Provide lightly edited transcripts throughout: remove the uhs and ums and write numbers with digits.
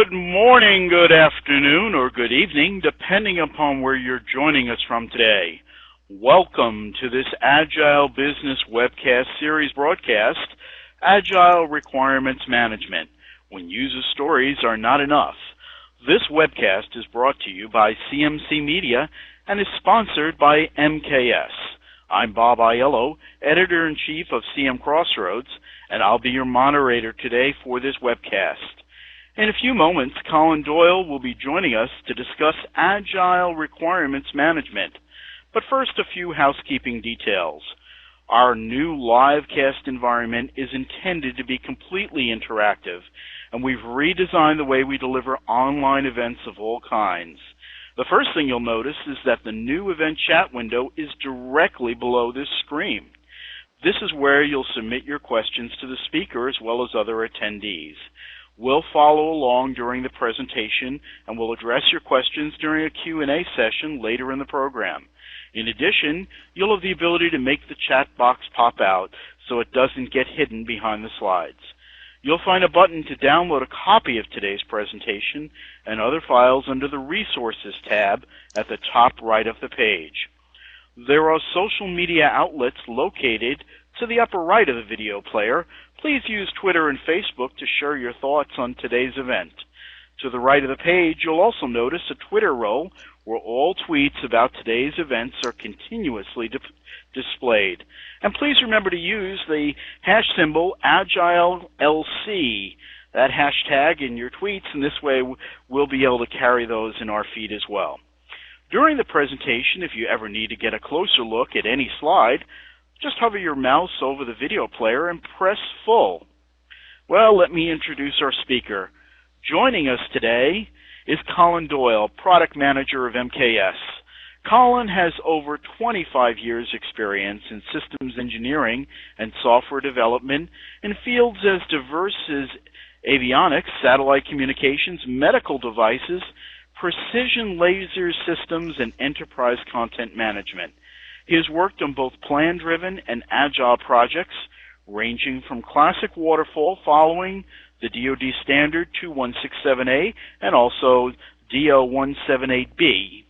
Good morning, good afternoon, or good evening, depending upon where you're joining us from today. Welcome to this Agile Business Webcast Series broadcast, Agile Requirements Management, when user stories are not enough. This webcast is brought to you by CMC Media and is sponsored by MKS. I'm Bob Aiello, Editor-in-Chief of CM Crossroads, and I'll be your moderator today for this webcast. In a few moments, Colin Doyle will be joining us to discuss Agile Requirements Management. But first, a few housekeeping details. Our new livecast environment is intended to be completely interactive, and we've redesigned the way we deliver online events of all kinds. The first thing you'll notice is that the new event chat window is directly below this screen. This is where you'll submit your questions to the speaker as well as other attendees. We'll follow along during the presentation, and we'll address your questions during a Q&A session later in the program. In addition, you'll have the ability to make the chat box pop out so it doesn't get hidden behind the slides. You'll find a button to download a copy of today's presentation and other files under the Resources tab at the top right of the page. There are social media outlets located to the upper right of the video player. Please use Twitter and Facebook to share your thoughts on today's event. To the right of the page, you'll also notice a Twitter roll where all tweets about today's events are continuously displayed. And please remember to use the hash symbol AgileLC, that hashtag in your tweets, and this way we'll be able to carry those in our feed as well. During the presentation, if you ever need to get a closer look at any slide, just hover your mouse over the video player and press full. Well, let me introduce our speaker. Joining us today is Colin Doyle, Product Manager of MKS. Colin has over 25 years' experience in systems engineering and software development in fields as diverse as avionics, satellite communications, medical devices, precision laser systems, and enterprise content management. He has worked on both plan-driven and agile projects, ranging from classic waterfall following the DoD standard 2167A and also DO 178B.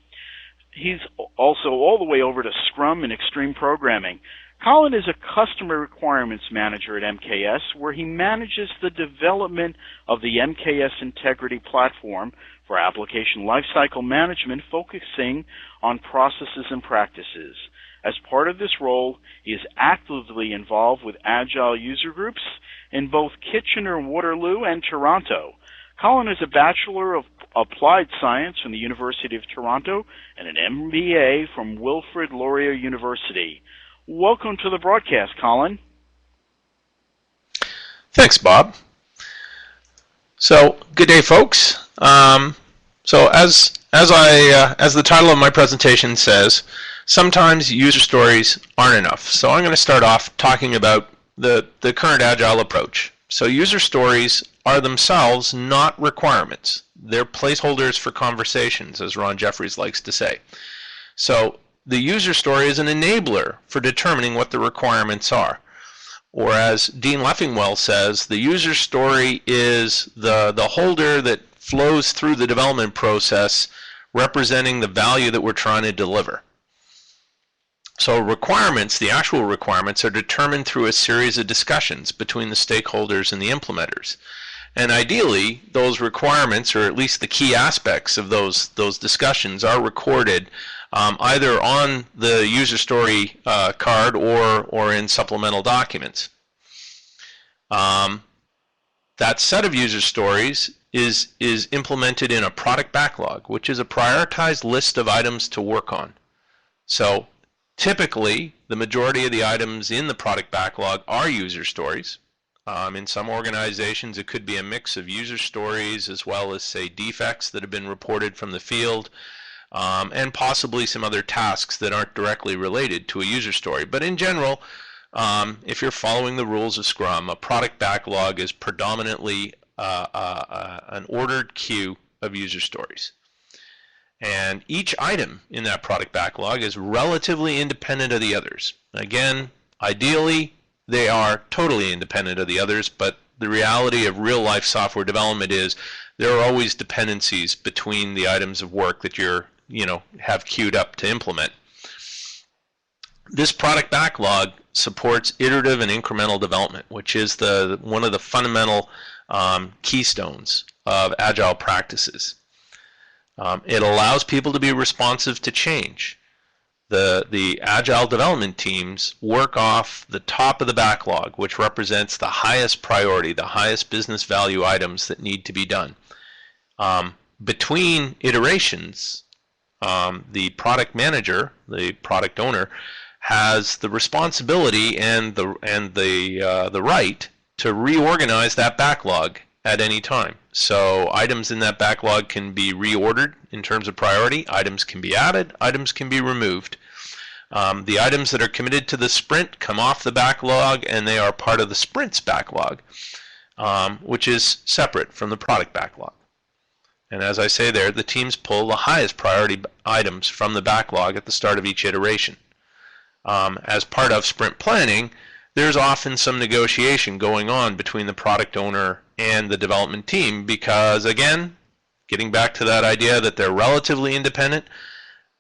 He's also all the way over to Scrum and Extreme Programming. Colin is a Customer Requirements Manager at MKS, where he manages the development of the MKS Integrity Platform for application lifecycle management, focusing on processes and practices. As part of this role, he is actively involved with Agile user groups in both Kitchener-Waterloo and Toronto. Colin is a Bachelor of Applied Science from the University of Toronto and an MBA from Wilfrid Laurier University. Welcome to the broadcast, Colin. Thanks, Bob. So, good day, folks. So as the title of my presentation says, sometimes user stories aren't enough. So I'm going to start off talking about the current Agile approach. So user stories are themselves not requirements. They're placeholders for conversations, as Ron Jeffries likes to say. So the user story is an enabler for determining what the requirements are. Or as Dean Leffingwell says, the user story is the holder that flows through the development process, representing the value that we're trying to deliver. So requirements, the actual requirements, are determined through a series of discussions between the stakeholders and the implementers. And ideally, those requirements, or at least the key aspects of those discussions, are recorded either on the user story card or in supplemental documents. That set of user stories is implemented in a product backlog, which is a prioritized list of items to work on. So typically, the majority of the items in the product backlog are user stories. In some organizations, it could be a mix of user stories as well as, say, defects that have been reported from the field, and possibly some other tasks that aren't directly related to a user story. But in general, if you're following the rules of Scrum, a product backlog is predominantly an ordered queue of user stories. And each item in that product backlog is relatively independent of the others. Again, ideally, they are totally independent of the others, but the reality of real-life software development is there are always dependencies between the items of work that have queued up to implement. This product backlog supports iterative and incremental development, which is one of the fundamental keystones of Agile practices. It allows people to be responsive to change. The Agile development teams work off the top of the backlog, which represents the highest priority, the highest business value items that need to be done. Between iterations, the product manager, the product owner, has the responsibility and the right to reorganize that backlog at any time. So items in that backlog can be reordered in terms of priority, items can be added, items can be removed. The items that are committed to the sprint come off the backlog and they are part of the sprint's backlog, which is separate from the product backlog. And as I say there, the teams pull the highest priority items from the backlog at the start of each iteration. As part of sprint planning, there's often some negotiation going on between the product owner and the development team because, again, getting back to that idea that they're relatively independent,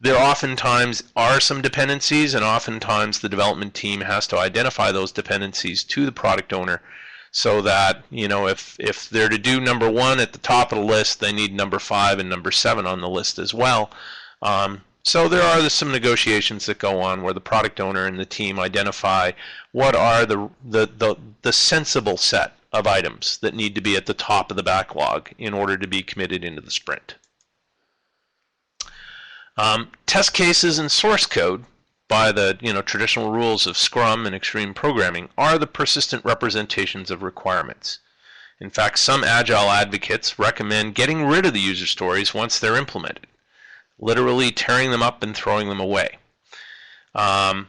there oftentimes are some dependencies, and oftentimes the development team has to identify those dependencies to the product owner so that, if they're to do number 1 at the top of the list, they need number 5 and number 7 on the list as well. So there are some negotiations that go on where the product owner and the team identify what are the sensible set of items that need to be at the top of the backlog in order to be committed into the sprint. Test cases and source code, by the traditional rules of Scrum and extreme programming, are the persistent representations of requirements. In fact, some Agile advocates recommend getting rid of the user stories once they're implemented, literally tearing them up and throwing them away. And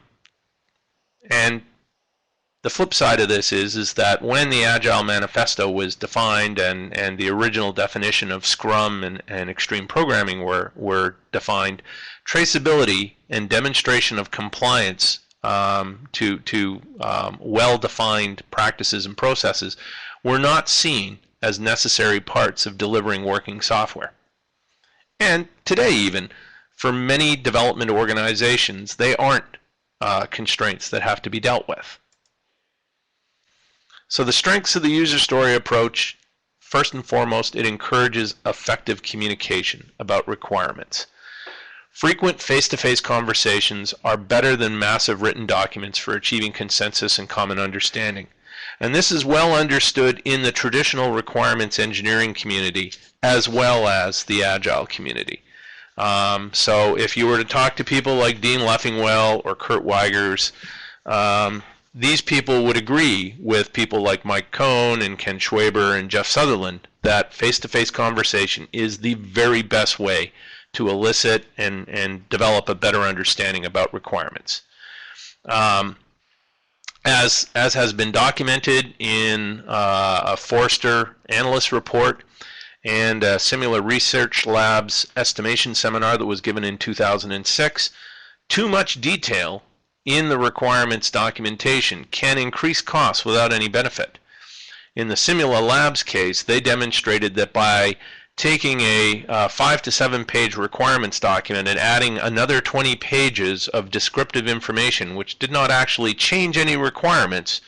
the flip side of this is that when the Agile Manifesto was defined and the original definition of Scrum and extreme programming were defined, traceability and demonstration of compliance to well-defined practices and processes were not seen as necessary parts of delivering working software. And today even, for many development organizations, they aren't constraints that have to be dealt with. So the strengths of the user story approach, first and foremost, it encourages effective communication about requirements. Frequent face-to-face conversations are better than massive written documents for achieving consensus and common understanding. And this is well understood in the traditional requirements engineering community as well as the Agile community. So if you were to talk to people like Dean Leffingwell or Kurt Weigers, these people would agree with people like Mike Cohn and Ken Schwaber and Jeff Sutherland that face-to-face conversation is the very best way to elicit and develop a better understanding about requirements. As has been documented in a Forrester analyst report and a Similar Research Labs estimation seminar that was given in 2006, too much detail in the requirements documentation can increase costs without any benefit. In the Simula Labs case, they demonstrated that by taking a 5 to 7 page requirements document and adding another 20 pages of descriptive information, which did not actually change any requirements,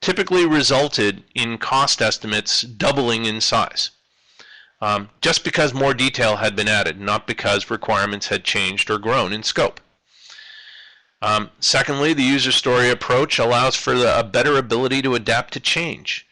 typically resulted in cost estimates doubling in size. Just because more detail had been added, not because requirements had changed or grown in scope. Secondly, the user story approach allows for a better ability to adapt to change.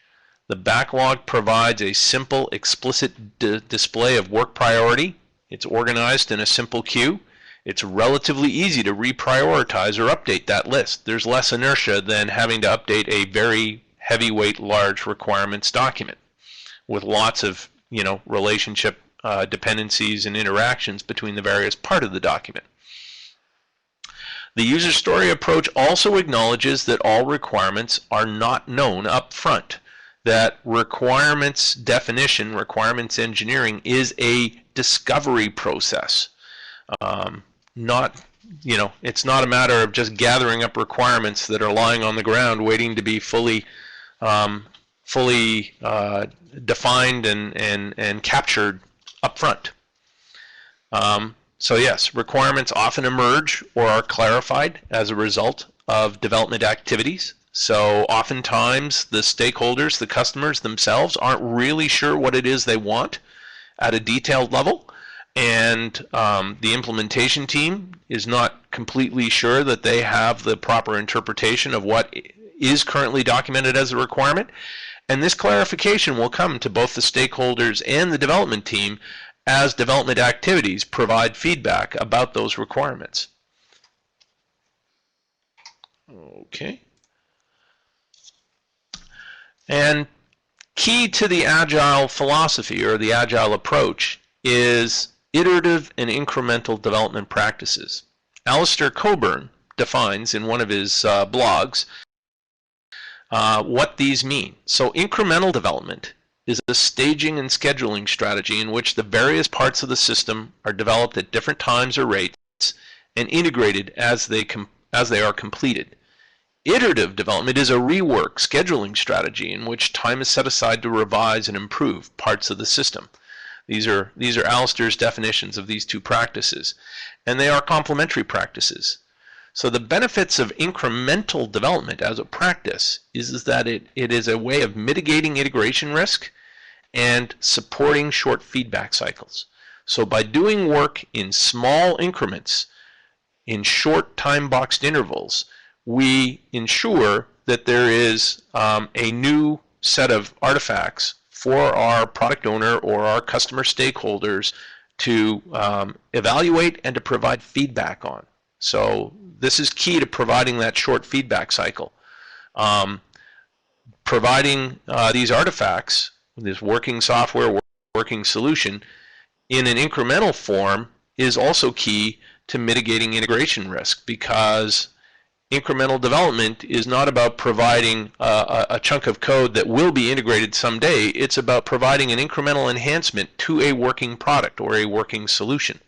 The backlog provides a simple, explicit display of work priority. It's organized in a simple queue. It's relatively easy to reprioritize or update that list. There's less inertia than having to update a very heavyweight, large requirements document with lots of relationship dependencies and interactions between the various parts of the document. The user story approach also acknowledges that all requirements are not known up front, that requirements definition, requirements engineering is a discovery process. It's not a matter of just gathering up requirements that are lying on the ground waiting to be fully fully defined and captured up front. So yes, requirements often emerge or are clarified as a result of development activities. So oftentimes the stakeholders, the customers themselves, aren't really sure what it is they want at a detailed level, and the implementation team is not completely sure that they have the proper interpretation of what is currently documented as a requirement. And this clarification will come to both the stakeholders and the development team as development activities provide feedback about those requirements. Okay. And key to the Agile philosophy or the Agile approach is iterative and incremental development practices. Alistair Cockburn defines in one of his blogs what these mean. So incremental development is a staging and scheduling strategy in which the various parts of the system are developed at different times or rates and integrated as they are completed. Iterative development is a rework scheduling strategy in which time is set aside to revise and improve parts of the system. These are Alistair's definitions of these two practices, and they are complementary practices. So the benefits of incremental development as a practice is that it is a way of mitigating integration risk and supporting short feedback cycles. So by doing work in small increments, in short time-boxed intervals, we ensure that there is a new set of artifacts for our product owner or our customer stakeholders to evaluate and to provide feedback on. So this is key to providing that short feedback cycle. Providing these artifacts, this working software, working solution, in an incremental form is also key to mitigating integration risk, because incremental development is not about providing a chunk of code that will be integrated someday. It's about providing an incremental enhancement to a working product or a working solution.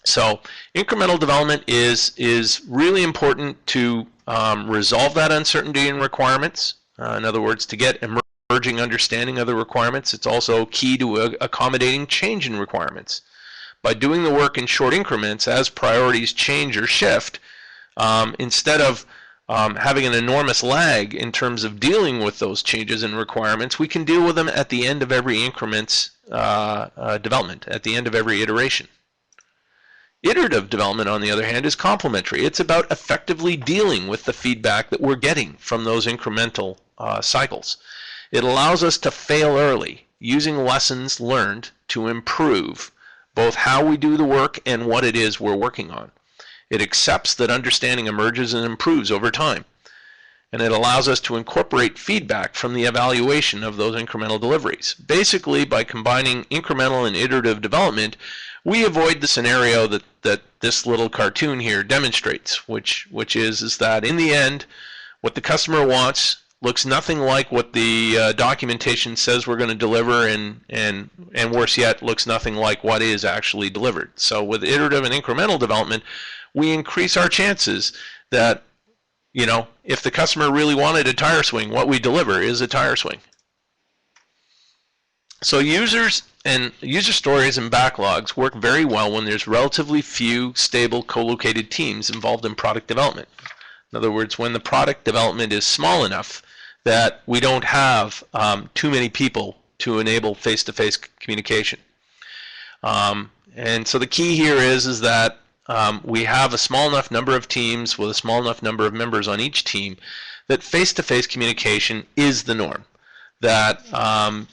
So incremental development is really important to resolve that uncertainty in requirements. In other words, to get emerging understanding of the requirements. It's also key to accommodating change in requirements. By doing the work in short increments as priorities change or shift, instead of having an enormous lag in terms of dealing with those changes in requirements, we can deal with them at the end of every increment's development, at the end of every iteration. Iterative development, on the other hand, is complementary. It's about effectively dealing with the feedback that we're getting from those incremental cycles. It allows us to fail early, using lessons learned to improve both how we do the work and what it is we're working on. It accepts that understanding emerges and improves over time. And it allows us to incorporate feedback from the evaluation of those incremental deliveries. Basically, by combining incremental and iterative development, we avoid the scenario that this little cartoon here demonstrates, which is that in the end, what the customer wants looks nothing like what the documentation says we're going to deliver, and worse yet, looks nothing like what is actually delivered. So with iterative and incremental development, we increase our chances that, you know, if the customer really wanted a tire swing, what we deliver is a tire swing. So user stories and backlogs work very well when there's relatively few stable co-located teams involved in product development. In other words, when the product development is small enough that we don't have too many people to enable face-to-face communication. And so the key here is that we have a small enough number of teams with a small enough number of members on each team that face-to-face communication is the norm. That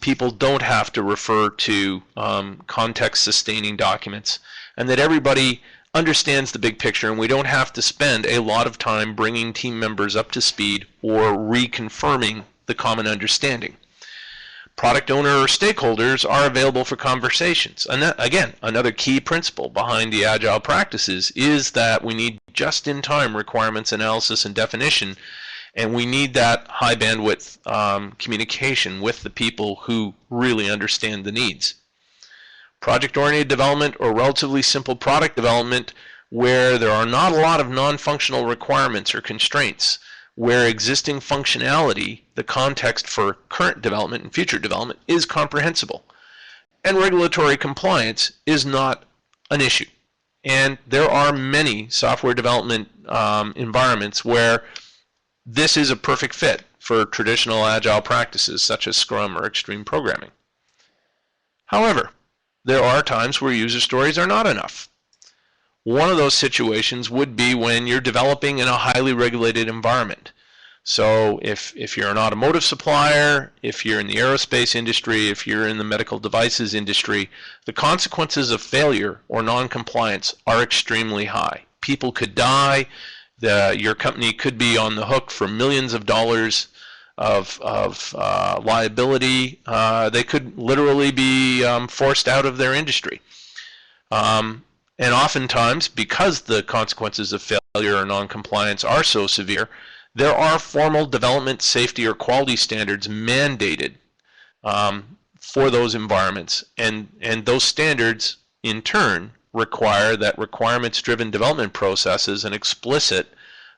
people don't have to refer to context-sustaining documents, and that everybody understands the big picture, and we don't have to spend a lot of time bringing team members up to speed or reconfirming the common understanding. Product owner or stakeholders are available for conversations. And that, again, another key principle behind the Agile practices is that we need just-in-time requirements analysis and definition, and we need that high bandwidth communication with the people who really understand the needs. Project-oriented development or relatively simple product development where there are not a lot of non-functional requirements or constraints where existing functionality, the context for current development and future development, is comprehensible. And regulatory compliance is not an issue. And there are many software development environments where this is a perfect fit for traditional agile practices such as Scrum or extreme programming. However, there are times where user stories are not enough. One of those situations would be when you're developing in a highly regulated environment. So if you're an automotive supplier, if you're in the aerospace industry, if you're in the medical devices industry, the consequences of failure or non-compliance are extremely high. People could die. Your company could be on the hook for millions of dollars of liability. They could literally be forced out of their industry. And oftentimes, because the consequences of failure or non-compliance are so severe, there are formal development, safety, or quality standards mandated for those environments. And those standards, in turn, require that requirements-driven development processes and explicit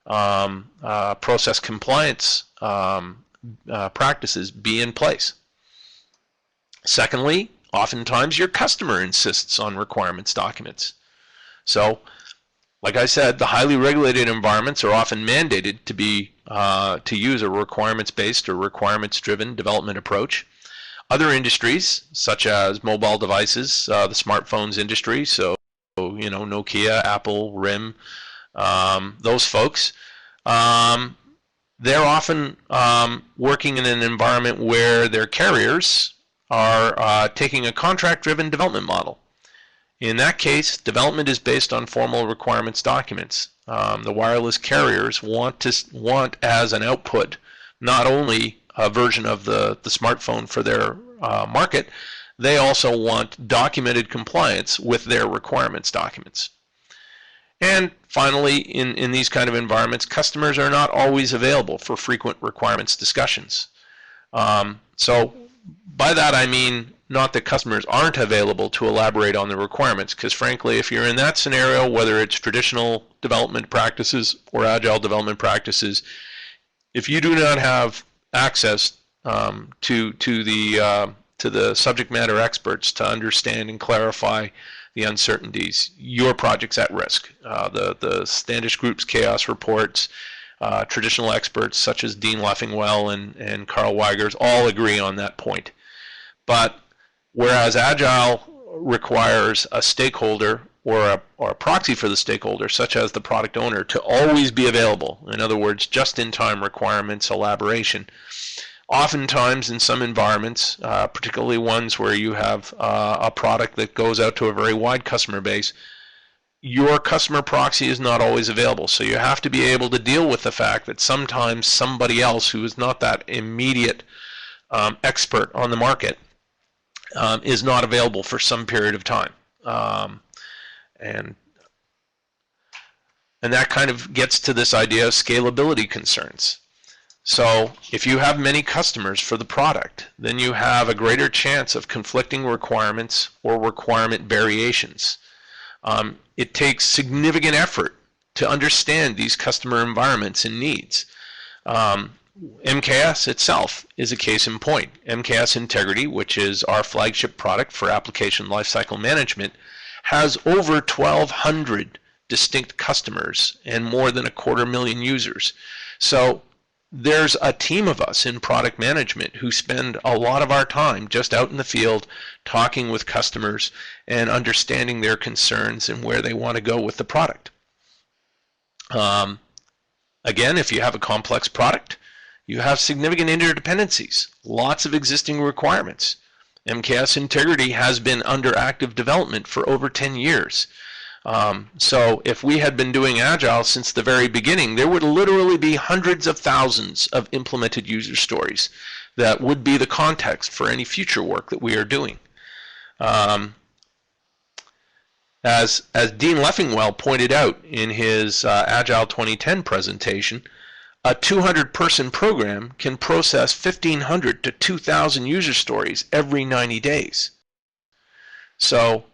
process compliance practices be in place. Secondly, oftentimes your customer insists on requirements documents. So, like I said, the highly regulated environments are often mandated to be to use a requirements-based or requirements-driven development approach. Other industries, such as mobile devices, the smartphones industry, so Nokia, Apple, RIM, those folks, they're often working in an environment where their carriers are taking a contract-driven development model. In that case, development is based on formal requirements documents. The wireless carriers want as an output not only a version of the smartphone for their market, they also want documented compliance with their requirements documents. And finally, in these kind of environments, customers are not always available for frequent requirements discussions. So by that I mean not that customers aren't available to elaborate on the requirements, because frankly, if you're in that scenario, whether it's traditional development practices or agile development practices, if you do not have access to the subject matter experts to understand and clarify the uncertainties, your project's at risk. The Standish Group's chaos reports, traditional experts such as Dean Leffingwell and Carl Weigers all agree on that point. But whereas Agile requires a stakeholder or a proxy for the stakeholder, such as the product owner, to always be available, in other words, just-in-time requirements elaboration, oftentimes in some environments, particularly ones where you have a product that goes out to a very wide customer base, your customer proxy is not always available. So you have to be able to deal with the fact that sometimes somebody else who is not that immediate expert on the market is not available for some period of time. And that kind of gets to this idea of scalability concerns. So if you have many customers for the product, then you have a greater chance of conflicting requirements or requirement variations. It takes significant effort to understand these customer environments and needs. MKS itself is a case in point. MKS Integrity, which is our flagship product for application lifecycle management, has over 1,200 distinct customers and more than 250,000 users. So there's a team of us in product management who spend a lot of our time just out in the field talking with customers and understanding their concerns and where they want to go with the product. Again, if you have a complex product, you have significant interdependencies, lots of existing requirements. MKS Integrity has been under active development for over 10 years. So if we had been doing Agile since the very beginning, there would literally be hundreds of thousands of implemented user stories that would be the context for any future work that we are doing. As Dean Leffingwell pointed out in his Agile 2010 presentation, a 200-person program can process 1,500 to 2,000 user stories every 90 days. So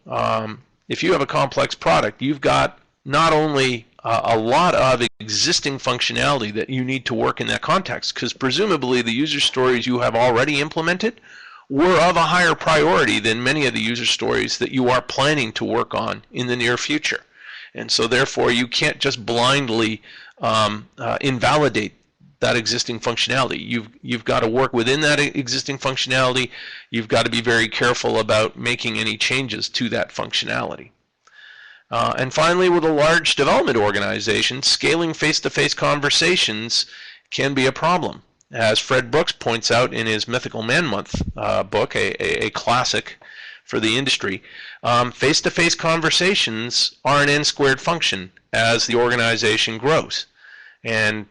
if you have a complex product, you've got not only a lot of existing functionality that you need to work in that context, because presumably the user stories you have already implemented were of a higher priority than many of the user stories that you are planning to work on in the near future. And so therefore you can't just blindly invalidate that existing functionality. You've got to work within that existing functionality. You've got to be very careful about making any changes to that functionality. And finally, with a large development organization, scaling face-to-face conversations can be a problem. As Fred Brooks points out in his Mythical Man Month book, a classic for the industry, face-to-face conversations are an n-squared function as the organization grows. And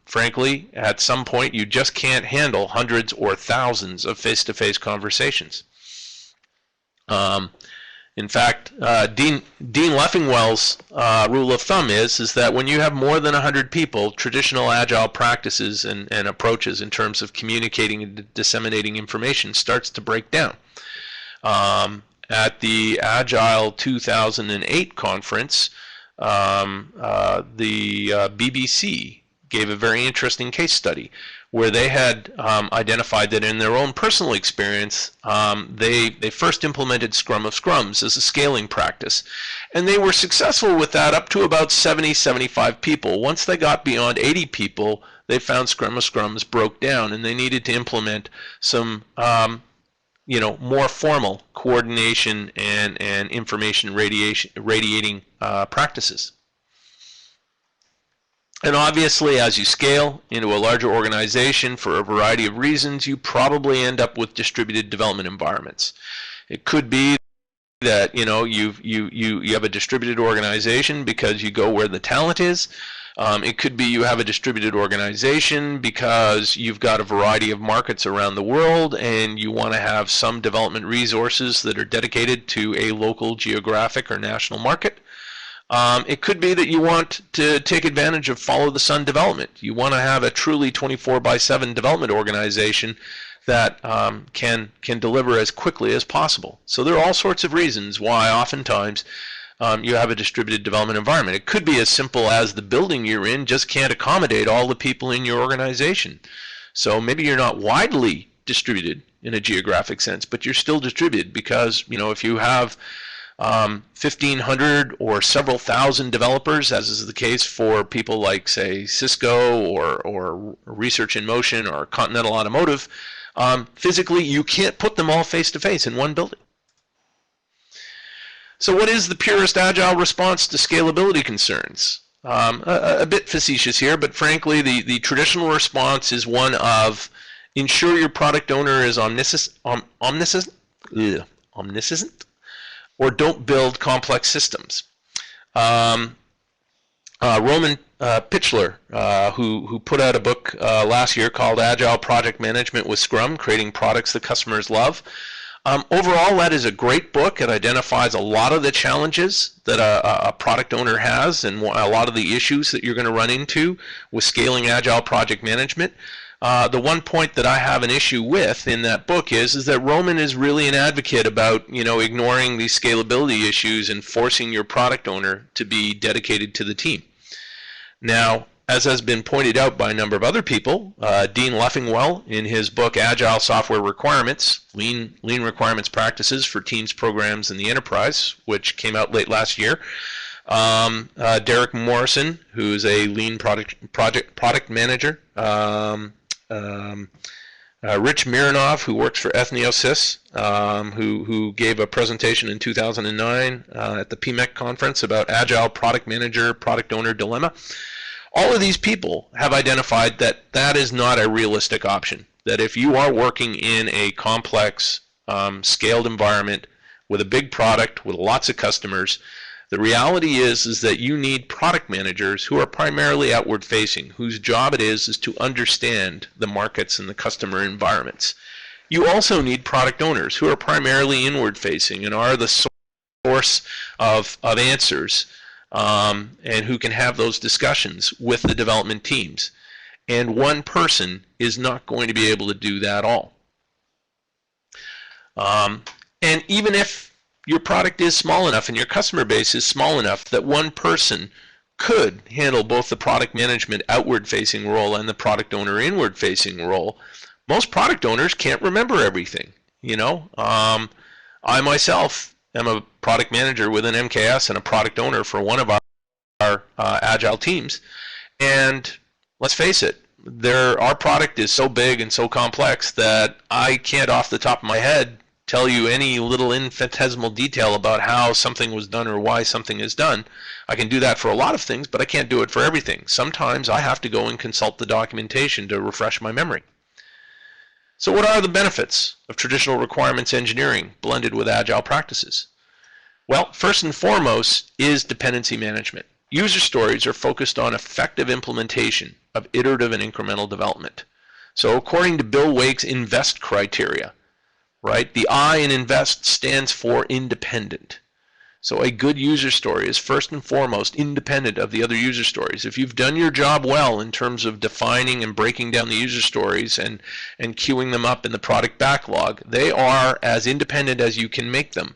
frankly, at some point, you just can't handle hundreds or thousands of face-to-face conversations. In fact, Dean Leffingwell's rule of thumb is that when you have more than 100 people, traditional Agile practices and approaches in terms of communicating and disseminating information starts to break down. At the Agile 2008 conference, the BBC gave a very interesting case study where they had identified that in their own personal experience, they first implemented Scrum of Scrums as a scaling practice. And they were successful with that up to about 70, 75 people. Once they got beyond 80 people, they found Scrum of Scrums broke down, and they needed to implement some more formal coordination and information radiating practices. And obviously, as you scale into a larger organization for a variety of reasons, you probably end up with distributed development environments. It could be that you have a distributed organization because you go where the talent is. It could be you have a distributed organization because you've got a variety of markets around the world and you want to have some development resources that are dedicated to a local geographic or national market. It could be that you want to take advantage of follow-the-sun development. You want to have a truly 24/7 development organization that can deliver as quickly as possible. So there are all sorts of reasons why oftentimes you have a distributed development environment. It could be as simple as the building you're in just can't accommodate all the people in your organization. So maybe you're not widely distributed in a geographic sense, but you're still distributed because, if you have 1,500 or several thousand developers, as is the case for people like, say, Cisco or Research in Motion or Continental Automotive, physically you can't put them all face-to-face in one building. So what is the purest Agile response to scalability concerns? A bit facetious here, but frankly, the traditional response is one of ensure your product owner is omniscient, or don't build complex systems. Roman Pichler, who put out a book last year called Agile Project Management with Scrum, Creating Products That Customers Love. Overall, that is a great book. It identifies a lot of the challenges that a product owner has and a lot of the issues that you're going to run into with scaling Agile project management. The one point that I have an issue with in that book is that Roman is really an advocate about ignoring these scalability issues and forcing your product owner to be dedicated to the team. Now, as has been pointed out by a number of other people, Dean Leffingwell in his book Agile Software Requirements, Lean Requirements Practices for Teams, Programs, and the Enterprise, which came out late last year. Derek Morrison, who's a lean product manager. Rich Mironov, who works for Ethniosys, who gave a presentation in 2009 at the PMEC conference about Agile Product Manager, Product Owner Dilemma. All of these people have identified that that is not a realistic option. That if you are working in a complex, scaled environment with a big product, with lots of customers, the reality is that you need product managers who are primarily outward facing, whose job it is to understand the markets and the customer environments. You also need product owners who are primarily inward facing and are the source of answers and who can have those discussions with the development teams. And one person is not going to be able to do that all. And even if your product is small enough and your customer base is small enough that one person could handle both the product management outward-facing role and the product owner inward-facing role, most product owners can't remember everything. I myself am a product manager within MKS and a product owner for one of our Agile teams. And let's face it, our product is so big and so complex that I can't off the top of my head tell you any little infinitesimal detail about how something was done or why something is done. I can do that for a lot of things, but I can't do it for everything. Sometimes I have to go and consult the documentation to refresh my memory. So what are the benefits of traditional requirements engineering blended with Agile practices? Well, first and foremost is dependency management. User stories are focused on effective implementation of iterative and incremental development. So according to Bill Wake's INVEST criteria, right, the I in INVEST stands for independent. So a good user story is first and foremost independent of the other user stories. If you've done your job well in terms of defining and breaking down the user stories and queuing them up in the product backlog, they are as independent as you can make them.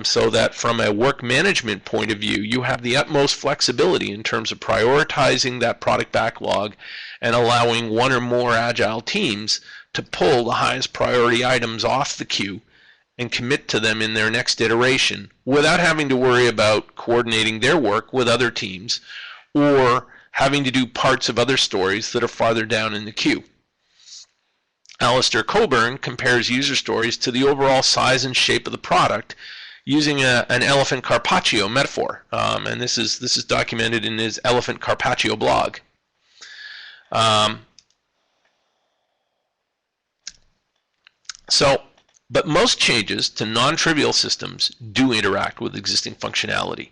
So that from a work management point of view, you have the utmost flexibility in terms of prioritizing that product backlog and allowing one or more Agile teams to pull the highest priority items off the queue and commit to them in their next iteration without having to worry about coordinating their work with other teams or having to do parts of other stories that are farther down in the queue. Alistair Coburn compares user stories to the overall size and shape of the product using an elephant carpaccio metaphor, and this is documented in his Elephant Carpaccio blog. But most changes to non-trivial systems do interact with existing functionality.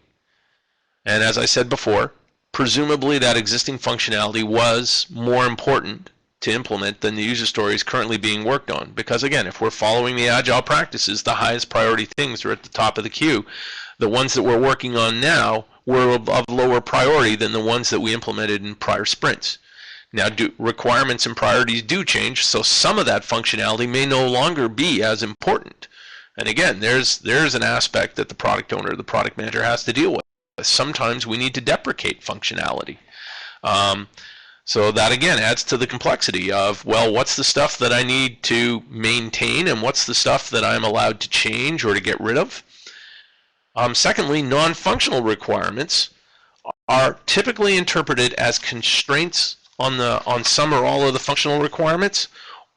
And as I said before, presumably that existing functionality was more important to implement than the user stories currently being worked on. Because again, if we're following the Agile practices, the highest priority things are at the top of the queue. The ones that we're working on now were of lower priority than the ones that we implemented in prior sprints. Now, requirements and priorities do change, so some of that functionality may no longer be as important. And again, there's an aspect that the product owner, the product manager has to deal with. Sometimes we need to deprecate functionality. So that again adds to the complexity of, well, what's the stuff that I need to maintain and what's the stuff that I'm allowed to change or to get rid of? Secondly, non-functional requirements are typically interpreted as constraints on some or all of the functional requirements,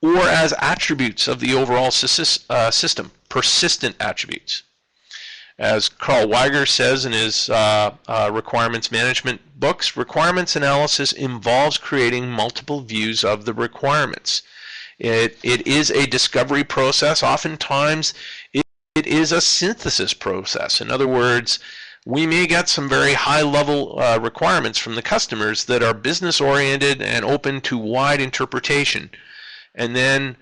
or as attributes of the overall system, persistent attributes. As Carl Weiger says in his requirements management books, requirements analysis involves creating multiple views of the requirements. It is a discovery process. Oftentimes, it is a synthesis process. In other words, we may get some very high-level requirements from the customers that are business-oriented and open to wide interpretation. And then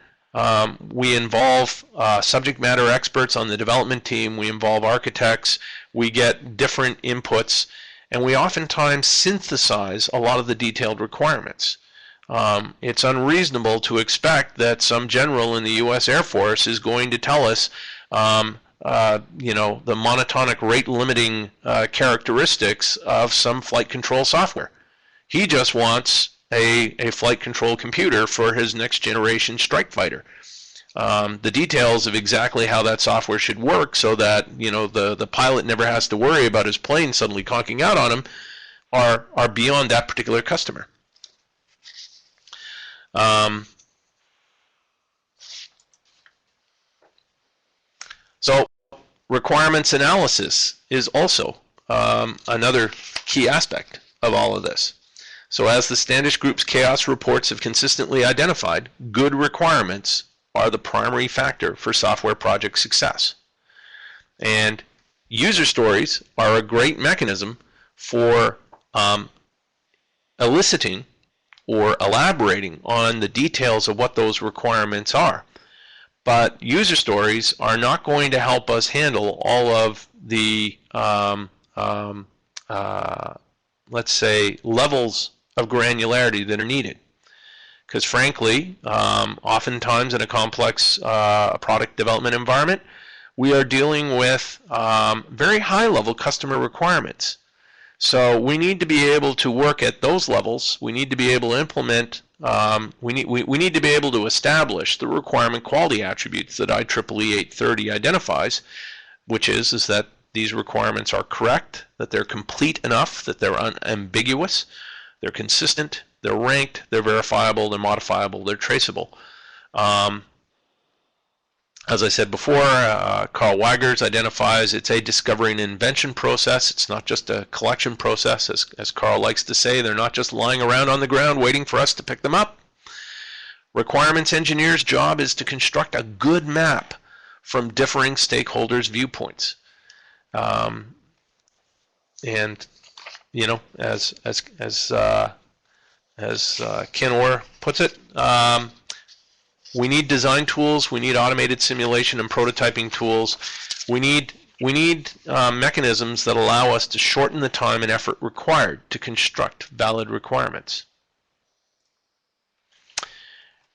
we involve subject matter experts on the development team, we involve architects, we get different inputs, and we oftentimes synthesize a lot of the detailed requirements. It's unreasonable to expect that some general in the U.S. Air Force is going to tell us the monotonic rate limiting characteristics of some flight control software. He just wants a flight control computer for his next generation strike fighter. The details of exactly how that software should work so that the pilot never has to worry about his plane suddenly conking out on him are beyond that particular customer. So requirements analysis is also another key aspect of all of this. So as the Standish Group's chaos reports have consistently identified, good requirements are the primary factor for software project success. And user stories are a great mechanism for eliciting or elaborating on the details of what those requirements are. But user stories are not going to help us handle all of the, let's say, levels of granularity that are needed. Because frankly, oftentimes in a complex product development environment, we are dealing with very high-level customer requirements. So we need to be able to work at those levels. We need to be able to implement, we need to be able to establish the requirement quality attributes that IEEE 830 identifies, which is that these requirements are correct, that they're complete enough, that they're unambiguous, they're consistent, they're ranked, they're verifiable, they're modifiable, they're traceable. As I said before, Carl Weigers identifies it's a discovery and invention process. It's not just a collection process. As Carl likes to say, they're not just lying around on the ground waiting for us to pick them up. Requirements engineer's job is to construct a good map from differing stakeholders' viewpoints. And you know, as Ken Orr puts it, we need design tools. We need automated simulation and prototyping tools. We need mechanisms that allow us to shorten the time and effort required to construct valid requirements.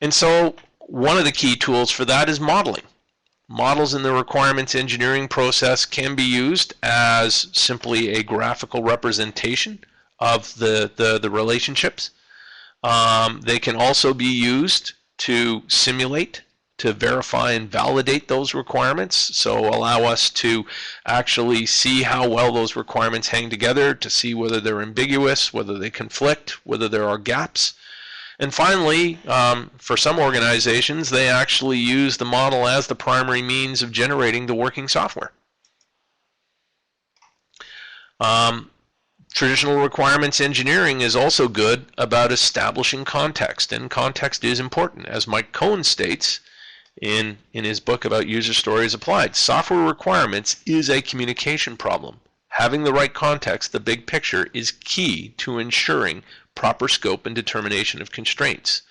And so one of the key tools for that is modeling. Models in the requirements engineering process can be used as simply a graphical representation of the relationships. They can also be used to simulate, to verify and validate those requirements, so allow us to actually see how well those requirements hang together, to see whether they're ambiguous, whether they conflict, whether there are gaps. And finally, for some organizations, they actually use the model as the primary means of generating the working software. Traditional requirements engineering is also good about establishing context, and context is important. As Mike Cohen states in his book about user stories applied, software requirements is a communication problem. Having the right context, the big picture, is key to ensuring proper scope and determination of constraints.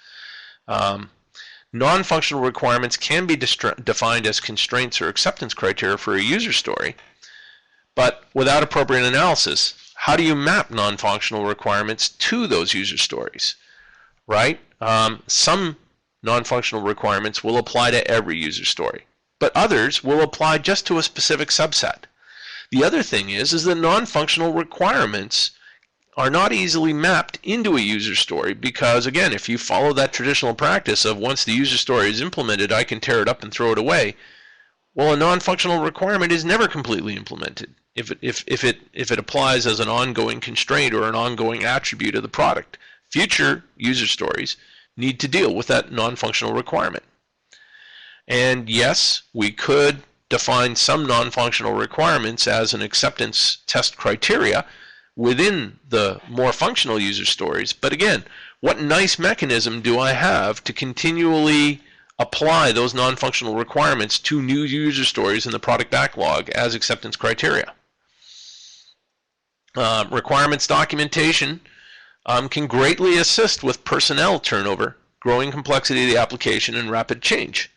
Non-functional requirements can be defined as constraints or acceptance criteria for a user story, but without appropriate analysis, how do you map non-functional requirements to those user stories, right? Some non-functional requirements will apply to every user story, but others will apply just to a specific subset. The other thing is that non-functional requirements are not easily mapped into a user story because, again, if you follow that traditional practice of once the user story is implemented, I can tear it up and throw it away, well, a non-functional requirement is never completely implemented if it applies as an ongoing constraint or an ongoing attribute of the product. Future user stories need to deal with that non-functional requirement. And yes, we could define some non-functional requirements as an acceptance test criteria within the more functional user stories. But again, what nice mechanism do I have to continually apply those non-functional requirements to new user stories in the product backlog as acceptance criteria? Requirements documentation can greatly assist with personnel turnover, growing complexity of the application, and rapid change.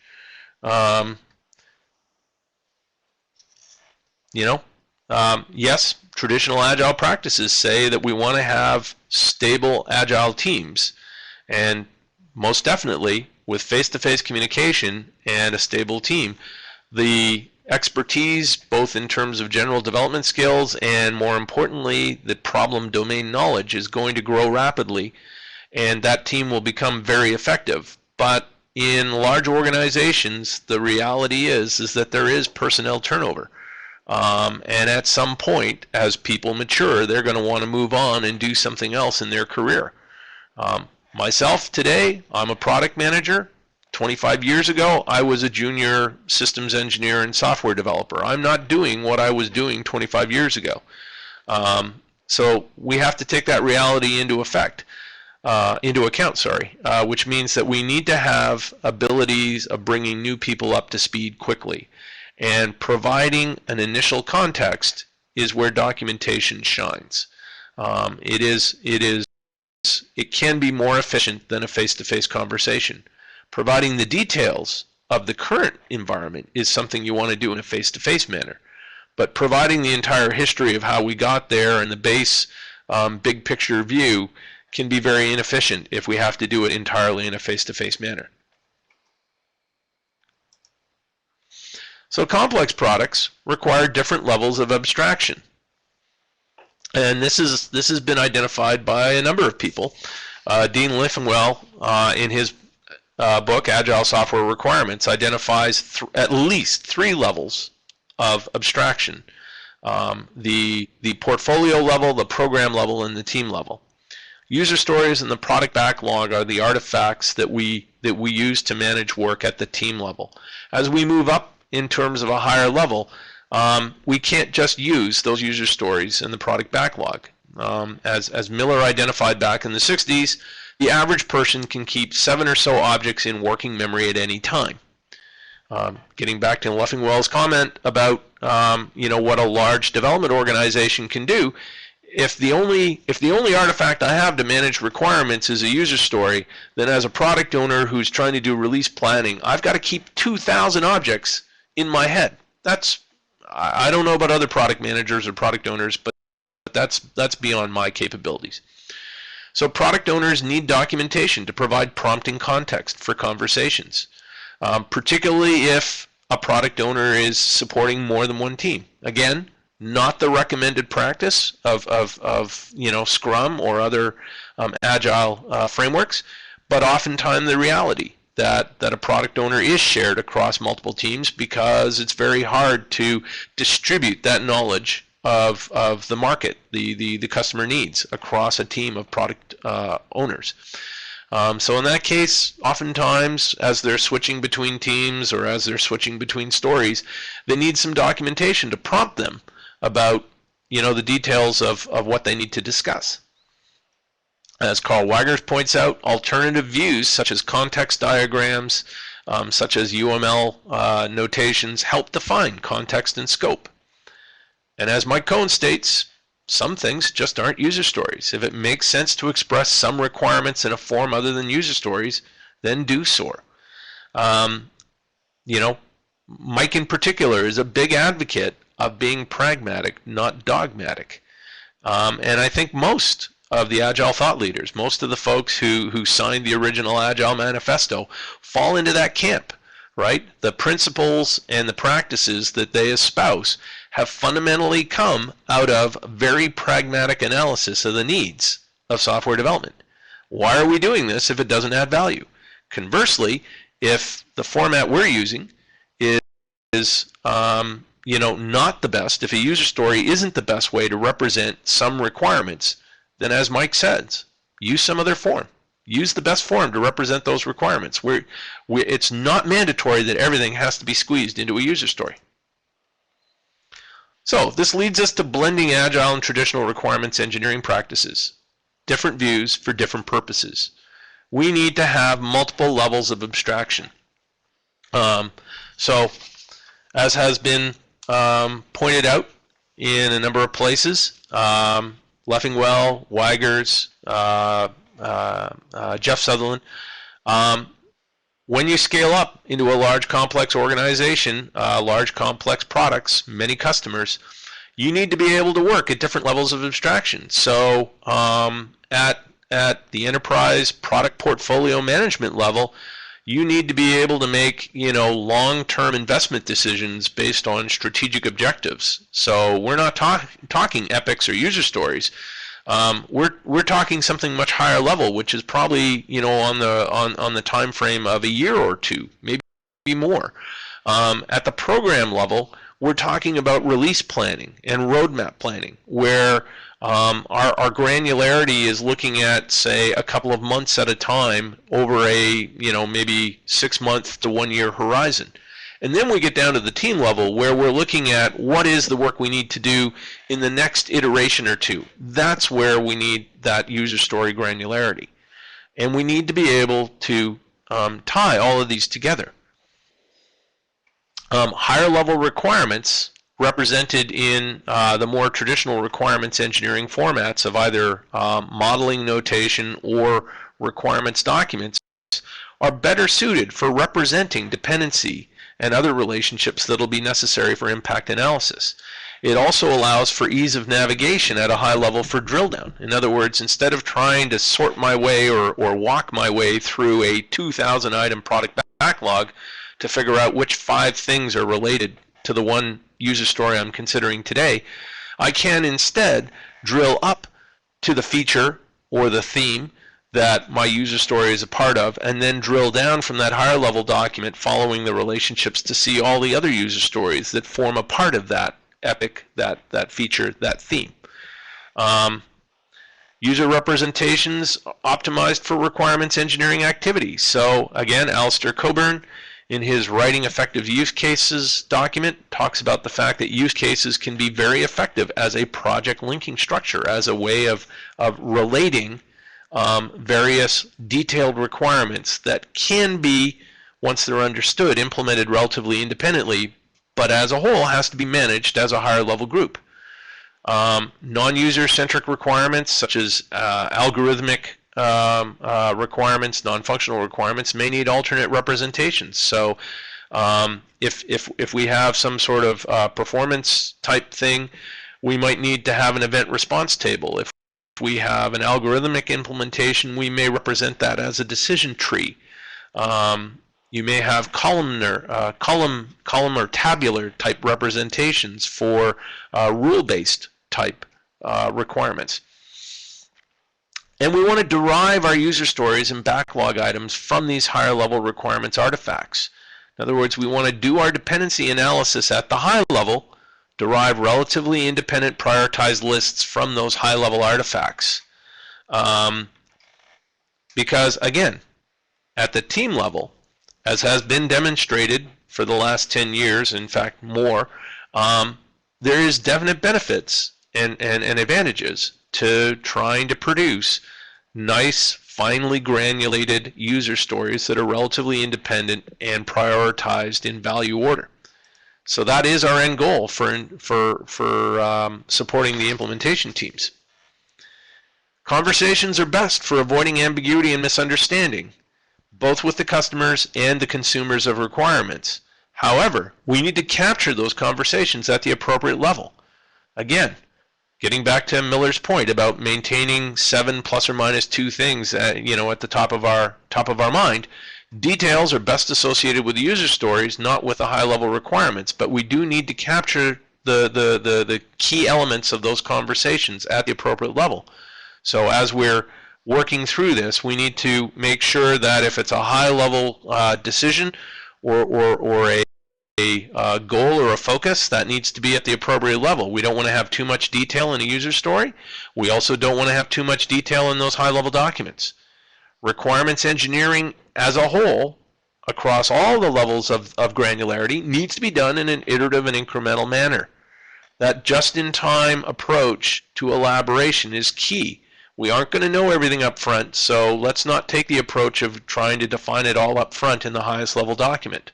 Yes, traditional Agile practices say that we want to have stable Agile teams, and most definitely with face-to-face communication and a stable team, the expertise, both in terms of general development skills and, more importantly, the problem domain knowledge, is going to grow rapidly, and that team will become very effective. But in large organizations, the reality is that there is personnel turnover. And at some point, as people mature, they're going to want to move on and do something else in their career. Myself, today, I'm a product manager. 25 years ago, I was a junior systems engineer and software developer. I'm not doing what I was doing 25 years ago. So we have to take that reality into account, which means that we need to have abilities of bringing new people up to speed quickly. And providing an initial context is where documentation shines. It can be more efficient than a face-to-face conversation. Providing the details of the current environment is something you want to do in a face-to-face manner. But providing the entire history of how we got there and the base big picture view can be very inefficient if we have to do it entirely in a face-to-face manner. So complex products require different levels of abstraction. And this has been identified by a number of people. Dean Liffenwell, in his book, Agile Software Requirements, identifies at least 3 levels of abstraction. The portfolio level, the program level, and the team level. User stories and the product backlog are the artifacts that we use to manage work at the team level. As we move up in terms of a higher level, we can't just use those user stories and the product backlog. As Miller identified back in the 60s, the average person can keep 7 or so objects in working memory at any time. Getting back to Liffenwell's comment about what a large development organization can do, if the only artifact I have to manage requirements is a user story, then as a product owner who's trying to do release planning, I've got to keep 2,000 objects in my head. I don't know about other product managers or product owners, but that's beyond my capabilities. So product owners need documentation to provide prompting context for conversations, particularly if a product owner is supporting more than one team. Again, not the recommended practice of Scrum or other Agile frameworks, but oftentimes the reality that a product owner is shared across multiple teams, because it's very hard to distribute that knowledge of the market, the customer needs, across a team of product owners. So in that case, oftentimes, as they're switching between teams or as they're switching between stories, they need some documentation to prompt them about the details of what they need to discuss. As Carl Wagers points out, alternative views such as context diagrams, such as UML notations, help define context and scope. And as Mike Cohn states, some things just aren't user stories. If it makes sense to express some requirements in a form other than user stories, then do so. Mike in particular is a big advocate of being pragmatic, not dogmatic. And I think most of the Agile thought leaders, most of the folks who signed the original Agile manifesto, fall into that camp, right? The principles and the practices that they espouse have fundamentally come out of very pragmatic analysis of the needs of software development. Why are we doing this if it doesn't add value? Conversely, if the format we're using is not the best, if a user story isn't the best way to represent some requirements, then as Mike says, use some other form. Use the best form to represent those requirements. It's not mandatory that everything has to be squeezed into a user story. So this leads us to blending Agile and traditional requirements engineering practices. Different views for different purposes. We need to have multiple levels of abstraction. So as has been pointed out in a number of places, Leffingwell, Wagers, Jeff Sutherland, when you scale up into a large complex organization, large complex products, many customers, you need to be able to work at different levels of abstraction. So at the enterprise product portfolio management level, you need to be able to make long-term investment decisions based on strategic objectives. So we're not talking epics or user stories. We're talking something much higher level, which is probably on the time frame of a year or two, maybe more. At the program level, we're talking about release planning and roadmap planning, where our granularity is looking at, say, a couple of months at a time over a maybe 6 month to 1 year horizon. And then we get down to the team level, where we're looking at what is the work we need to do in the next iteration or two. That's where we need that user story granularity. And we need to be able to tie all of these together. Higher level requirements, represented in the more traditional requirements engineering formats of either modeling notation or requirements documents, are better suited for representing dependency and other relationships that will be necessary for impact analysis. It also allows for ease of navigation at a high level for drill down. In other words, instead of trying to sort my way or walk my way through a 2,000 item product backlog to figure out which 5 things are related to the one user story I'm considering today, I can instead drill up to the feature or the theme that my user story is a part of, and then drill down from that higher level document following the relationships to see all the other user stories that form a part of that epic, that feature, that theme. User representations optimized for requirements engineering activities. So again, Alistair Coburn, in his Writing Effective Use Cases document, talks about the fact that use cases can be very effective as a project linking structure, as a way of relating various detailed requirements that can be, once they're understood, implemented relatively independently, but as a whole has to be managed as a higher level group. Non-user centric requirements such as algorithmic requirements, non-functional requirements may need alternate representations. So if we have some sort of performance type thing, we might need to have an event response table. If we have an algorithmic implementation, we may represent that as a decision tree. You may have column or tabular type representations for rule-based type requirements. And we want to derive our user stories and backlog items from these higher level requirements artifacts. In other words, we want to do our dependency analysis at the high level, derive relatively independent prioritized lists from those high level artifacts. Because again, at the team level, as has been demonstrated for the last 10 years, in fact more, there is definite benefits and advantages to trying to produce nice, finely granulated user stories that are relatively independent and prioritized in value order. So that is our end goal for supporting the implementation teams. Conversations are best for avoiding ambiguity and misunderstanding, both with the customers and the consumers of requirements. However, we need to capture those conversations at the appropriate level. Again, getting back to Miller's point about maintaining 7 plus or minus 2 things at the top of our mind, details are best associated with the user stories, not with the high level requirements, but we do need to capture the key elements of those conversations at the appropriate level. So as we're working through this, we need to make sure that if it's a high level decision or a goal or a focus, that needs to be at the appropriate level. We don't want to have too much detail in a user story. We also don't want to have too much detail in those high level documents. Requirements engineering as a whole, across all the levels of granularity, needs to be done in an iterative and incremental manner. That just-in-time approach to elaboration is key. We aren't going to know everything up front, so let's not take the approach of trying to define it all up front in the highest level document.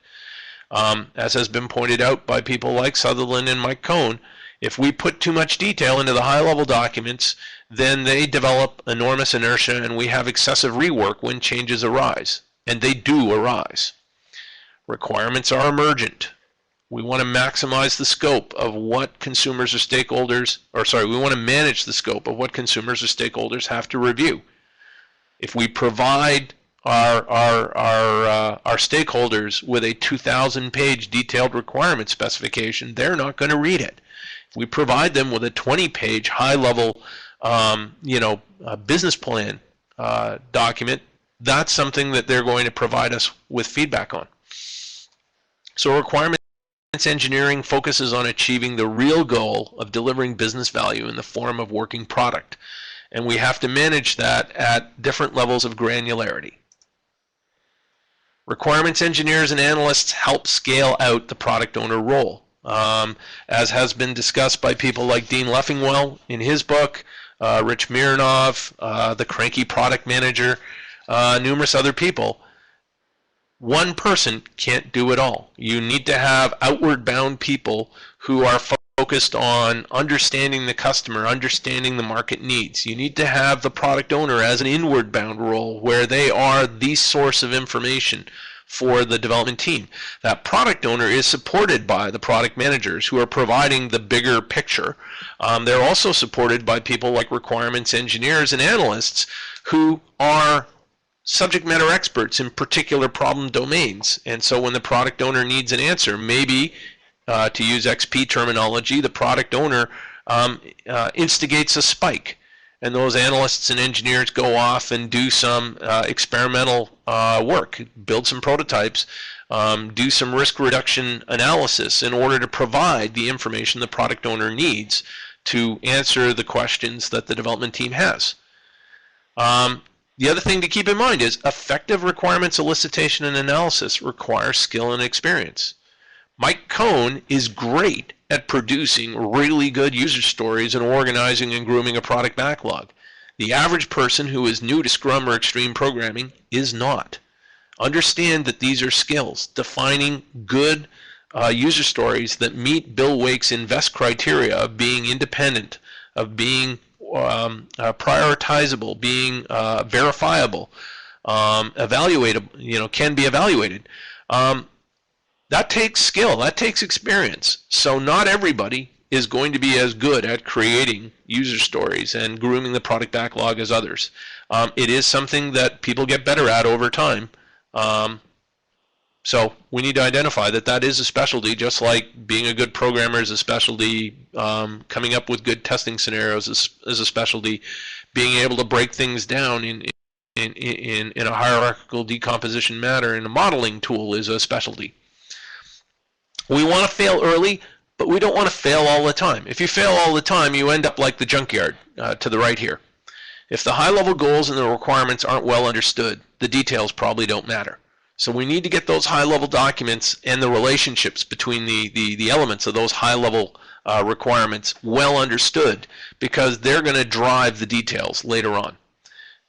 As has been pointed out by people like Sutherland and Mike Cohn, if we put too much detail into the high level documents, then they develop enormous inertia and we have excessive rework when changes arise. And they do arise. Requirements are emergent. We want to maximize the scope of what consumers or stakeholders, we want to manage the scope of what consumers or stakeholders have to review. If we provide our stakeholders with a 2,000-page detailed requirement specification, they're not going to read it. If we provide them with a 20-page high-level, business plan document, that's something that they're going to provide us with feedback on. So requirements engineering focuses on achieving the real goal of delivering business value in the form of working product. And we have to manage that at different levels of granularity. Requirements engineers and analysts help scale out the product owner role. As has been discussed by people like Dean Leffingwell in his book, Rich Mironov, the cranky product manager, numerous other people. One person can't do it all. You need to have outward bound people who are focused on understanding the customer, understanding the market needs. You need to have the product owner as an inward bound role where they are the source of information for the development team. That product owner is supported by the product managers who are providing the bigger picture. They're also supported by people like requirements engineers and analysts who are subject matter experts in particular problem domains. And so when the product owner needs an answer, maybe to use XP terminology, the product owner instigates a spike. And those analysts and engineers go off and do some experimental work, build some prototypes, do some risk reduction analysis in order to provide the information the product owner needs to answer the questions that the development team has. The other thing to keep in mind is effective requirements elicitation and analysis require skill and experience. Mike Cohn is great at producing really good user stories and organizing and grooming a product backlog. The average person who is new to Scrum or Extreme Programming is not. Understand that these are skills. Defining good user stories that meet Bill Wake's INVEST criteria of being independent, of being prioritizable, being verifiable, evaluatable, can be evaluated. That takes skill, that takes experience. So not everybody is going to be as good at creating user stories and grooming the product backlog as others. It is something that people get better at over time. So we need to identify that that is a specialty, just like being a good programmer is a specialty, coming up with good testing scenarios is a specialty, being able to break things down in a hierarchical decomposition manner in a modeling tool is a specialty. We want to fail early, but we don't want to fail all the time. If you fail all the time, you end up like the junkyard to the right here. If the high-level goals and the requirements aren't well understood, the details probably don't matter. So we need to get those high-level documents and the relationships between the elements of those high-level requirements well understood, because they're going to drive the details later on.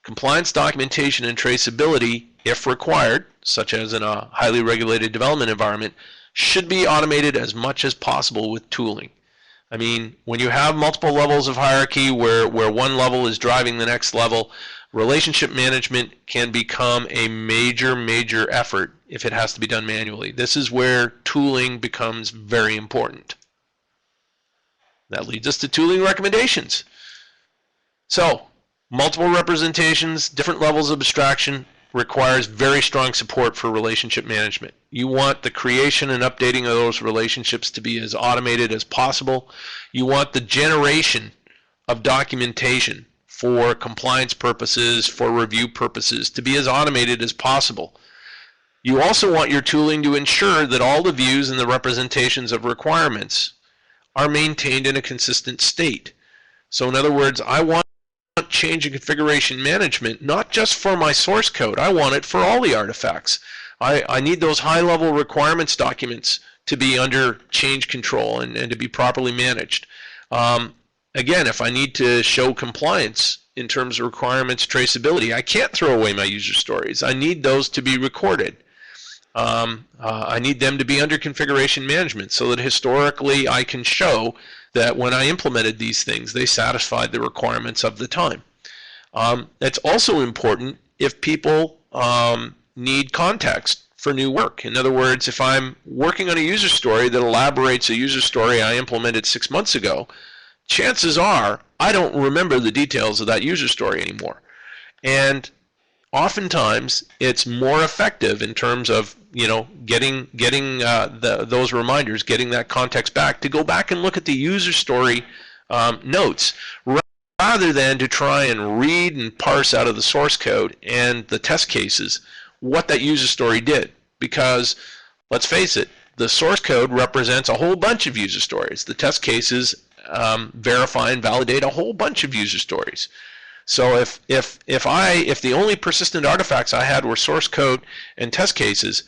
Compliance documentation and traceability, if required, such as in a highly regulated development environment, should be automated as much as possible with tooling. I mean, when you have multiple levels of hierarchy where one level is driving the next level, relationship management can become a major effort if it has to be done manually. This is where tooling becomes very important. That leads us to tooling recommendations. So, multiple representations, different levels of abstraction requires very strong support for relationship management. You want the creation and updating of those relationships to be as automated as possible. You want the generation of documentation for compliance purposes, for review purposes, to be as automated as possible. You also want your tooling to ensure that all the views and the representations of requirements are maintained in a consistent state. So in other words, I want change and configuration management not just for my source code, I want it for all the artifacts. I need those high-level requirements documents to be under change control and to be properly managed. Again, if I need to show compliance in terms of requirements traceability, I can't throw away my user stories. I need those to be recorded. I need them to be under configuration management so that historically I can show that when I implemented these things, they satisfied the requirements of the time. That's also important if people need context for new work. In other words, if I'm working on a user story that elaborates a user story I implemented 6 months ago, chances are I don't remember the details of that user story anymore. And oftentimes it's more effective in terms of getting those reminders, getting that context back, to go back and look at the user story notes rather than to try and read and parse out of the source code and the test cases what that user story did. Because let's face it, the source code represents a whole bunch of user stories. The test cases verify and validate a whole bunch of user stories. So if the only persistent artifacts I had were source code and test cases,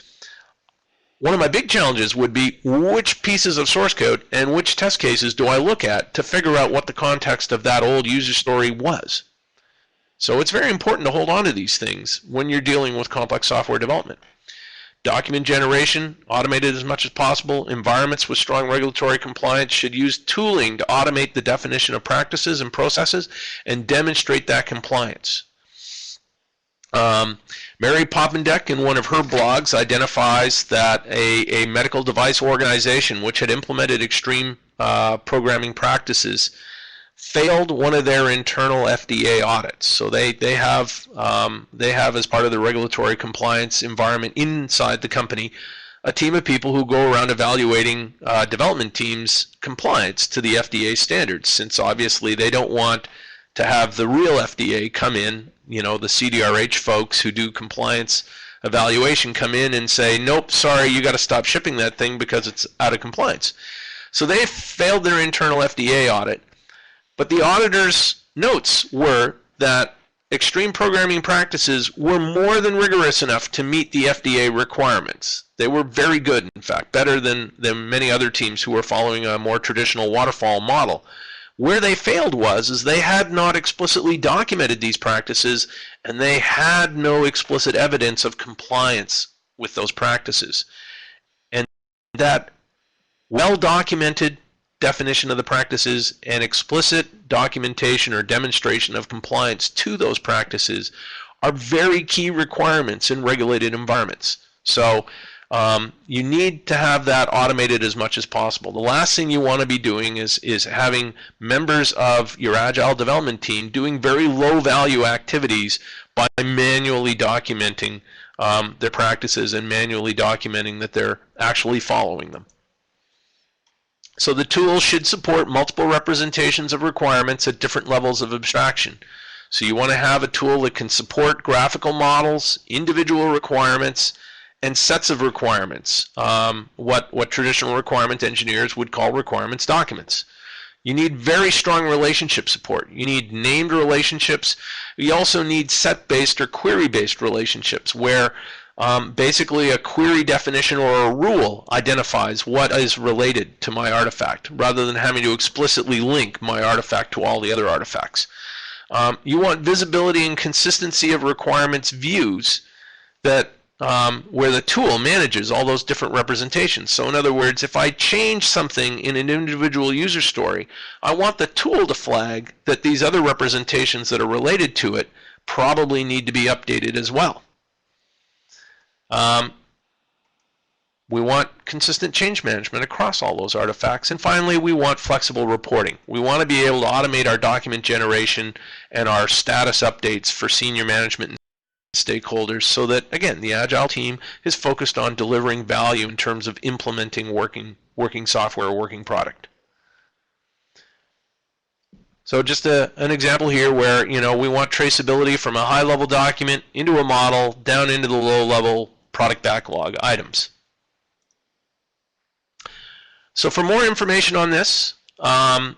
one of my big challenges would be which pieces of source code and which test cases do I look at to figure out what the context of that old user story was. So it's very important to hold on to these things when you're dealing with complex software development. Document generation, automated as much as possible. Environments with strong regulatory compliance should use tooling to automate the definition of practices and processes and demonstrate that compliance. Mary Poppendieck, in one of her blogs, identifies that a medical device organization which had implemented extreme programming practices failed one of their internal FDA audits. So they have as part of the regulatory compliance environment inside the company a team of people who go around evaluating development teams' compliance to the FDA standards, since obviously they don't want to have the real FDA come in, the CDRH folks who do compliance evaluation come in and say, nope, sorry, you got to stop shipping that thing because it's out of compliance. So they failed their internal FDA audit, but the auditor's notes were that extreme programming practices were more than rigorous enough to meet the FDA requirements. They were very good, in fact, better than many other teams who were following a more traditional waterfall model. Where they failed is they had not explicitly documented these practices, and they had no explicit evidence of compliance with those practices. And that well-documented definition of the practices and explicit documentation or demonstration of compliance to those practices are very key requirements in regulated environments. So you need to have that automated as much as possible. The last thing you want to be doing is having members of your Agile development team doing very low-value activities by manually documenting their practices and manually documenting that they're actually following them. So the tool should support multiple representations of requirements at different levels of abstraction. So you want to have a tool that can support graphical models, individual requirements, and sets of requirements, what traditional requirement engineers would call requirements documents. You need very strong relationship support. You need named relationships. You also need set-based or query-based relationships where basically a query definition or a rule identifies what is related to my artifact rather than having to explicitly link my artifact to all the other artifacts. You want visibility and consistency of requirements views that where the tool manages all those different representations. So in other words, if I change something in an individual user story, I want the tool to flag that these other representations that are related to it probably need to be updated as well. We want consistent change management across all those artifacts. And finally, we want flexible reporting. We want to be able to automate our document generation and our status updates for senior management and stakeholders so that, again, the Agile team is focused on delivering value in terms of implementing working software or working product. So just an example here where we want traceability from a high-level document into a model down into the low-level product backlog items. So for more information on this, from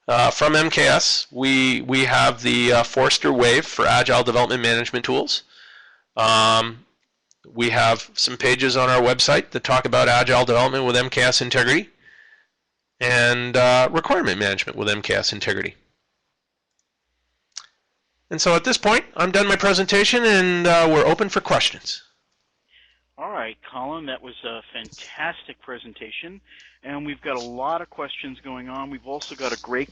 MKS, we have the Forrester Wave for Agile Development Management Tools. We have some pages on our website that talk about Agile Development with MKS Integrity and requirement management with MKS Integrity. And so at this point, I'm done my presentation, and we're open for questions. All right, Colin, that was a fantastic presentation, and we've got a lot of questions going on. We've also got a great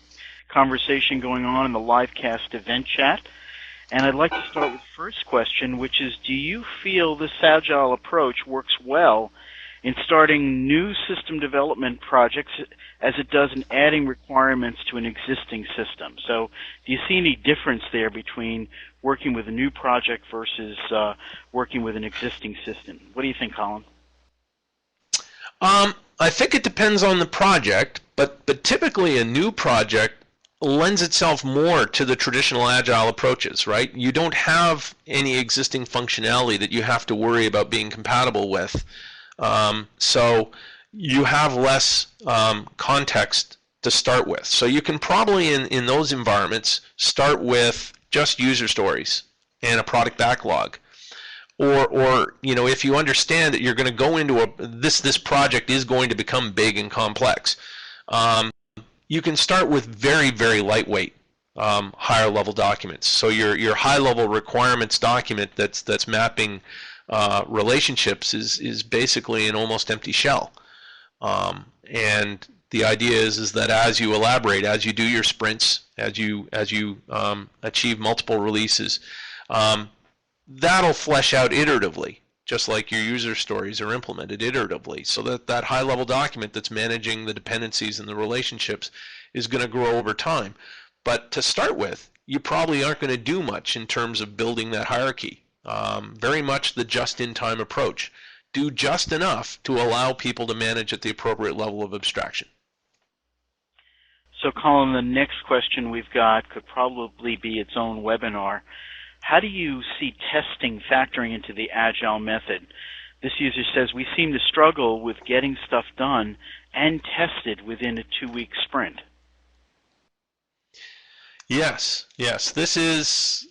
conversation going on in the livecast event chat. And I'd like to start with the first question, which is, do you feel this Agile approach works well in starting new system development projects as it does in adding requirements to an existing system? So do you see any difference there between working with a new project versus working with an existing system? What do you think, Colin? I think it depends on the project, but typically a new project lends itself more to the traditional Agile approaches, right? You don't have any existing functionality that you have to worry about being compatible with. So you have less context to start with. So you can probably, in those environments, start with just user stories and a product backlog. Or if you understand that you're going to go into this project is going to become big and complex, you can start with very, very lightweight higher level documents. So your high level requirements document that's mapping relationships is basically an almost empty shell. And the idea is that as you elaborate, as you do your sprints, as you achieve multiple releases, that'll flesh out iteratively, just like your user stories are implemented iteratively, so that high-level document that's managing the dependencies and the relationships is going to grow over time. But to start with, you probably aren't going to do much in terms of building that hierarchy. Very much the just-in-time approach. do just enough to allow people to manage at the appropriate level of abstraction. So, Colin, the next question we've got could probably be its own webinar. How do you see testing factoring into the Agile method? This user says, we seem to struggle with getting stuff done and tested within a 2-week sprint. Yes. This is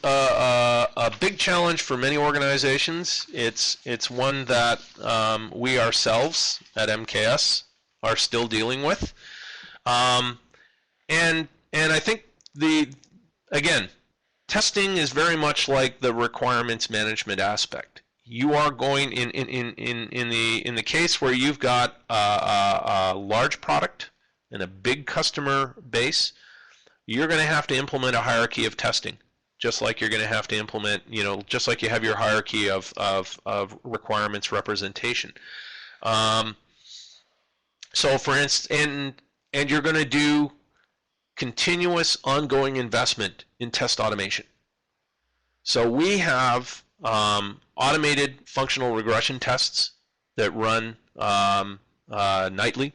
a big challenge for many organizations. It's one that we ourselves at MKS are still dealing with. And I think again, testing is very much like the requirements management aspect. You are going in the case where you've got a large product and a big customer base, you're going to have to implement a hierarchy of testing, just like you're going to have to implement, just like you have your hierarchy of requirements representation. So, for instance, and you're going to do continuous ongoing investment in test automation. So we have automated functional regression tests that run nightly.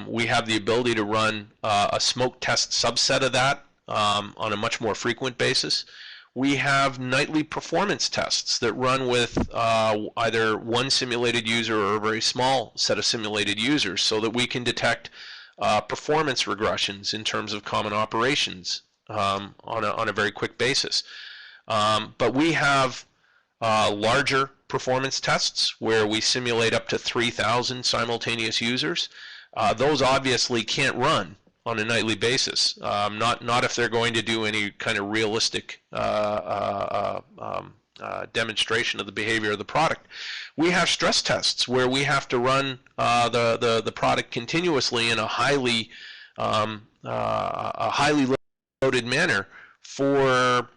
We have the ability to run a smoke test subset of that on a much more frequent basis. We have nightly performance tests that run with either one simulated user or a very small set of simulated users, so that we can detect performance regressions in terms of common operations on a very quick basis. But we have larger performance tests where we simulate up to 3,000 simultaneous users. Those obviously can't run on a nightly basis, not if they're going to do any kind of realistic demonstration of the behavior of the product. We have stress tests where we have to run the product continuously in a highly loaded manner for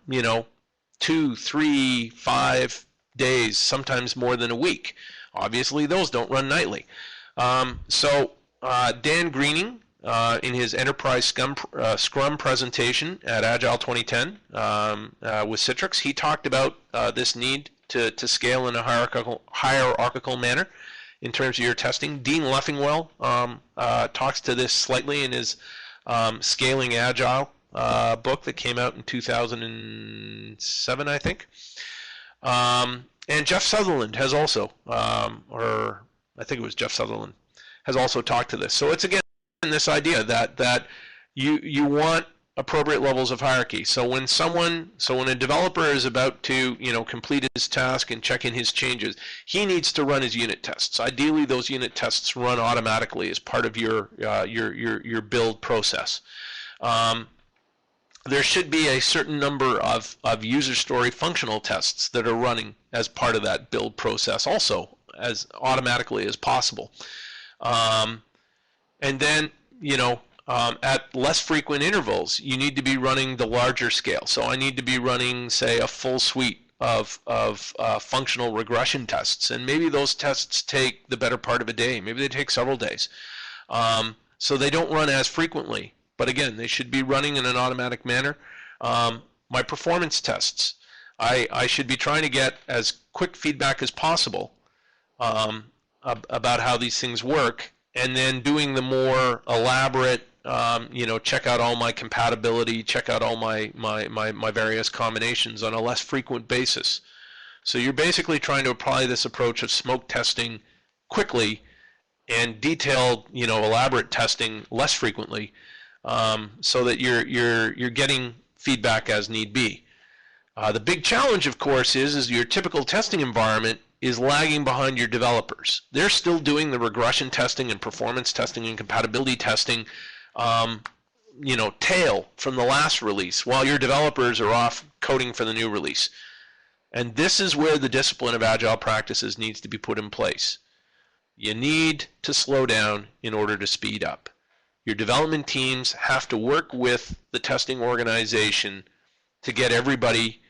2, 3, 5 days, sometimes more than a week. Obviously, those don't run nightly. So Dan Greening, in his Enterprise Scrum presentation at Agile 2010 with Citrix, he talked about this need to scale in a hierarchical manner in terms of your testing. Dean Leffingwell talks to this slightly in his Scaling Agile book that came out in 2007, I think. And Jeff Sutherland has also, or I think it was Jeff Sutherland, has also talked to this. So it's again this idea that you want appropriate levels of hierarchy. So when a developer is about to complete his task and check in his changes, he needs to run his unit tests. Ideally, those unit tests run automatically as part of your build process. There should be a certain number of user story functional tests that are running as part of that build process also, as automatically as possible. And then, at less frequent intervals, you need to be running the larger scale. So I need to be running, say, a full suite of functional regression tests. And maybe those tests take the better part of a day. Maybe they take several days. So they don't run as frequently. But again, they should be running in an automatic manner. My performance tests, I should be trying to get as quick feedback as possible about how these things work, and then doing the more elaborate, check out all my compatibility, check out all my various combinations on a less frequent basis. So you're basically trying to apply this approach of smoke testing quickly and detailed, elaborate testing less frequently, so that you're getting feedback as need be. The big challenge, of course, is your typical testing environment is lagging behind your developers. They're still doing the regression testing and performance testing and compatibility testing, tail from the last release, while your developers are off coding for the new release. And this is where the discipline of Agile practices needs to be put in place. You need to slow down in order to speed up. Your development teams have to work with the testing organization to get everybody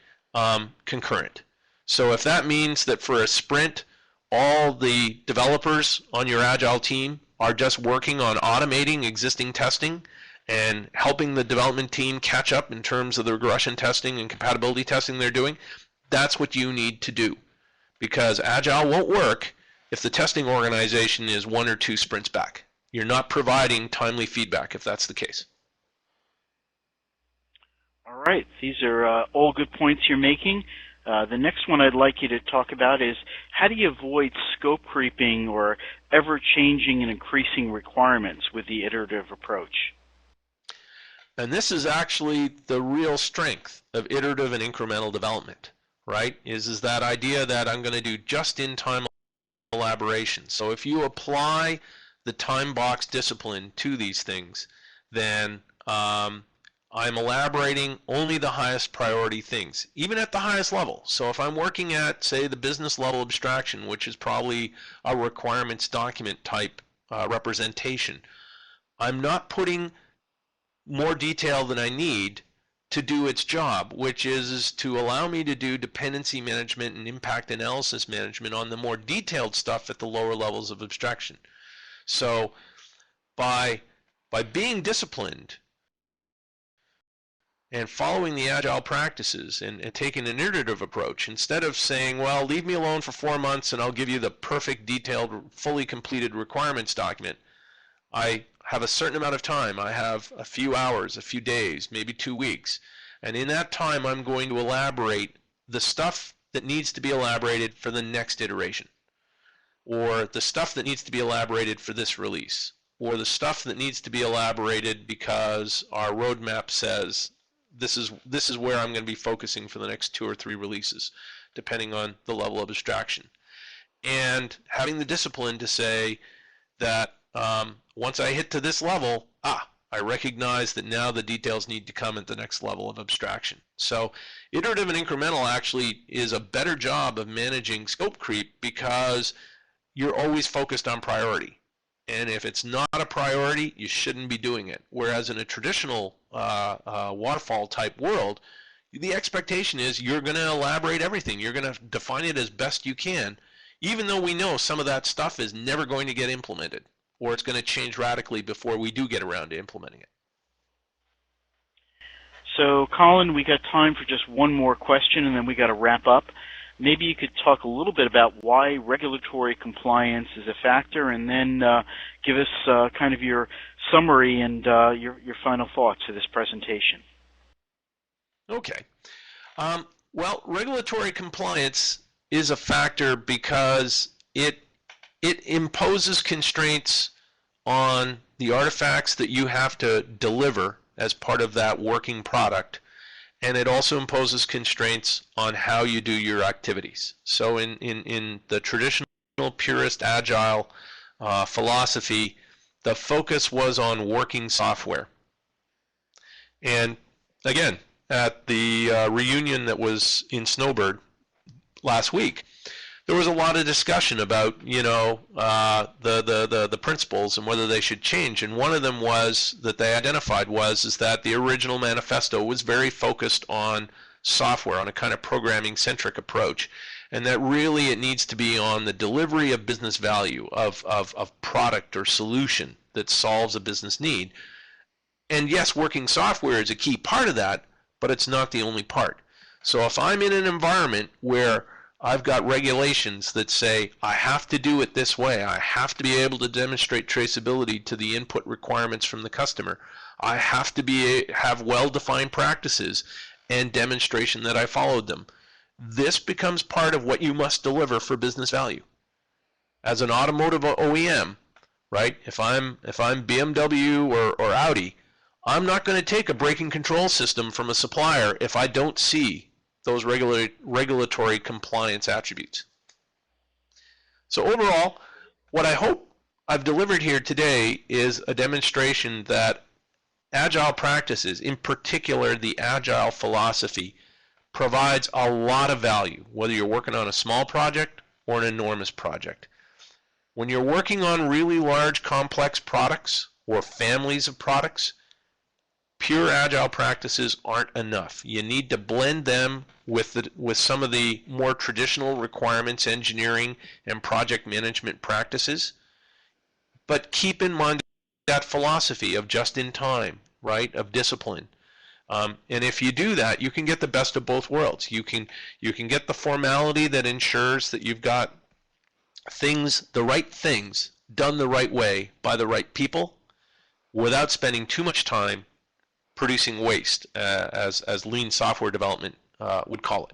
concurrent. So if that means that for a sprint, all the developers on your Agile team are just working on automating existing testing and helping the development team catch up in terms of the regression testing and compatibility testing they're doing, that's what you need to do. because Agile won't work if the testing organization is 1 or 2 sprints back. You're not providing timely feedback if that's the case. All right. These are all good points you're making. The next one I'd like you to talk about is how do you avoid scope creeping or ever-changing and increasing requirements with the iterative approach? And this is actually the real strength of iterative and incremental development, right? Is that idea that I'm going to do just-in-time elaboration. So if you apply the time box discipline to these things, then I'm elaborating only the highest priority things, even at the highest level. So if I'm working at, say, the business level abstraction, which is probably a requirements document type representation, I'm not putting more detail than I need to do its job, which is to allow me to do dependency management and impact analysis management on the more detailed stuff at the lower levels of abstraction. So by being disciplined and following the Agile practices and taking an iterative approach, instead of saying, well, leave me alone for 4 months and I'll give you the perfect, detailed, fully completed requirements document, I have a certain amount of time. I have a few hours, a few days, maybe 2 weeks. And in that time, I'm going to elaborate the stuff that needs to be elaborated for the next iteration, or the stuff that needs to be elaborated for this release, or the stuff that needs to be elaborated because our roadmap says this is where I'm going to be focusing for the next 2 or 3 releases, depending on the level of abstraction. And having the discipline to say that once I hit to this level, I recognize that now the details need to come at the next level of abstraction. So iterative and incremental actually is a better job of managing scope creep because you're always focused on priority. And if it's not a priority, you shouldn't be doing it. Whereas in a traditional waterfall type world, the expectation is you're going to elaborate everything. You're going to define it as best you can, even though we know some of that stuff is never going to get implemented, or it's going to change radically before we do get around to implementing it. So, Colin, we got time for just one more question, and then we got to wrap up. Maybe you could talk a little bit about why regulatory compliance is a factor, and then give us kind of your summary and your final thoughts of this presentation. Okay. Well, regulatory compliance is a factor because it imposes constraints on the artifacts that you have to deliver as part of that working product, and it also imposes constraints on how you do your activities. So in the traditional purist Agile philosophy, the focus was on working software. And again, at the reunion that was in Snowbird last week, there was a lot of discussion about, the principles and whether they should change. And one of them was that they identified is that the original manifesto was very focused on software, on a kind of programming-centric approach, and that really it needs to be on the delivery of business value, of product or solution that solves a business need. And yes, working software is a key part of that, but it's not the only part. So if I'm in an environment where I've got regulations that say I have to do it this way, I have to be able to demonstrate traceability to the input requirements from the customer, I have to have well-defined practices and demonstration that I followed them. This becomes part of what you must deliver for business value. As an automotive OEM, right? If I'm BMW or Audi, I'm not going to take a braking control system from a supplier if I don't see those regulatory compliance attributes. So overall, what I hope I've delivered here today is a demonstration that Agile practices, in particular the Agile philosophy, provides a lot of value, whether you're working on a small project or an enormous project. When you're working on really large, complex products or families of products, pure Agile practices aren't enough. You need to blend them with some of the more traditional requirements engineering and project management practices, but keep in mind that philosophy of just in time, right, of discipline, And if you do that, you can get the best of both worlds. You can get the formality that ensures that you've got the right things done the right way by the right people, without spending too much time producing waste, as lean software development would call it.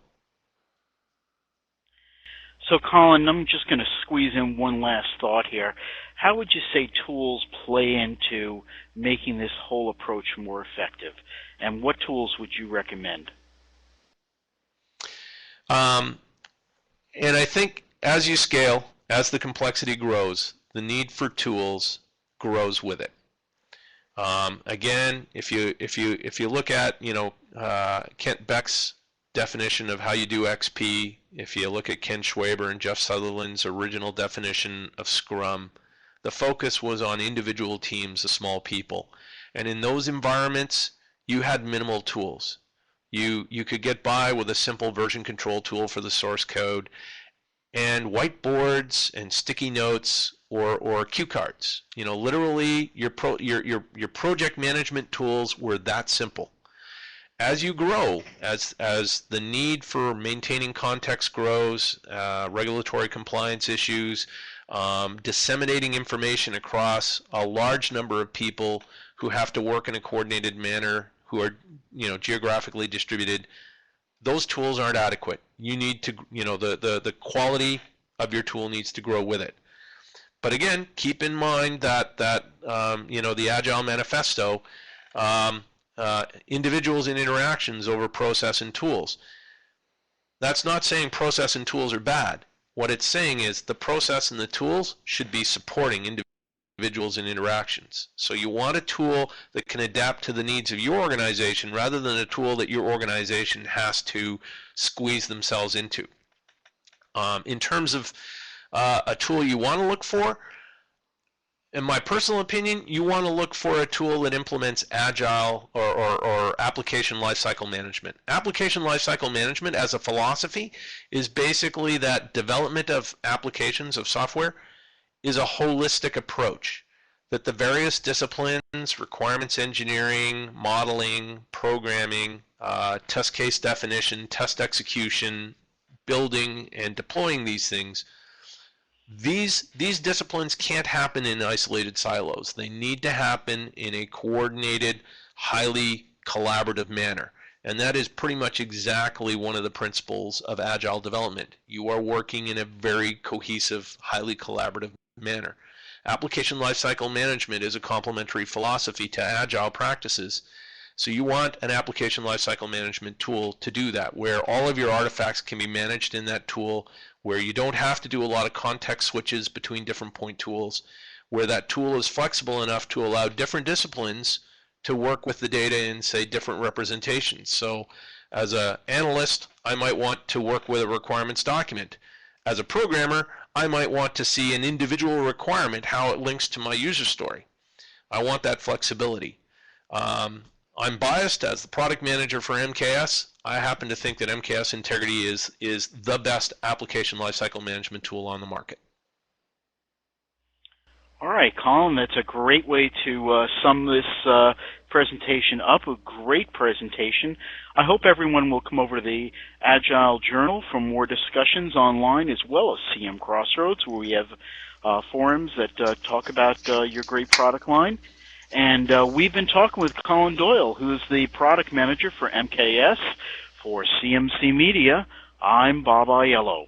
So, Colin, I'm just going to squeeze in one last thought here. How would you say tools play into making this whole approach more effective? And what tools would you recommend? And I think as you scale, as the complexity grows, the need for tools grows with it. Again, if you look at Kent Beck's definition of how you do XP, if you look at Ken Schwaber and Jeff Sutherland's original definition of Scrum, the focus was on individual teams of small people. And in those environments, you had minimal tools. You could get by with a simple version control tool for the source code, and whiteboards and sticky notes or cue cards. Literally your project management tools were that simple. As you grow, as the need for maintaining context grows, regulatory compliance issues, disseminating information across a large number of people who have to work in a coordinated manner, who are geographically distributed, those tools aren't adequate. You need to, the quality of your tool needs to grow with it. But again, keep in mind that the Agile Manifesto, individuals and interactions over process and tools. That's not saying process and tools are bad. What it's saying is the process and the tools should be supporting individuals and interactions. So you want a tool that can adapt to the needs of your organization rather than a tool that your organization has to squeeze themselves into. In terms of a tool you want to look for, in my personal opinion, you want to look for a tool that implements Agile or application lifecycle management. Application lifecycle management as a philosophy is basically that development of applications of software is a holistic approach, that the various disciplines, requirements engineering, modeling, programming, test case definition, test execution, building and deploying these things, these disciplines can't happen in isolated silos. They need to happen in a coordinated, highly collaborative manner. And that is pretty much exactly one of the principles of Agile development. You are working in a very cohesive, highly collaborative manner. Application lifecycle management is a complementary philosophy to Agile practices. So you want an application lifecycle management tool to do that, where all of your artifacts can be managed in that tool, where you don't have to do a lot of context switches between different point tools, where that tool is flexible enough to allow different disciplines to work with the data in, say, different representations. So as an analyst, I might want to work with a requirements document. As a programmer, I might want to see an individual requirement, how it links to my user story. I want that flexibility. I'm biased as the product manager for MKS. I happen to think that MKS Integrity is the best application lifecycle management tool on the market. All right, Colin, that's a great way to sum this presentation up, a great presentation. I hope everyone will come over to the Agile Journal for more discussions online, as well as CM Crossroads, where we have forums that talk about your great product line. And we've been talking with Colin Doyle, who's the product manager for MKS. For CMC Media, I'm Bob Aiello.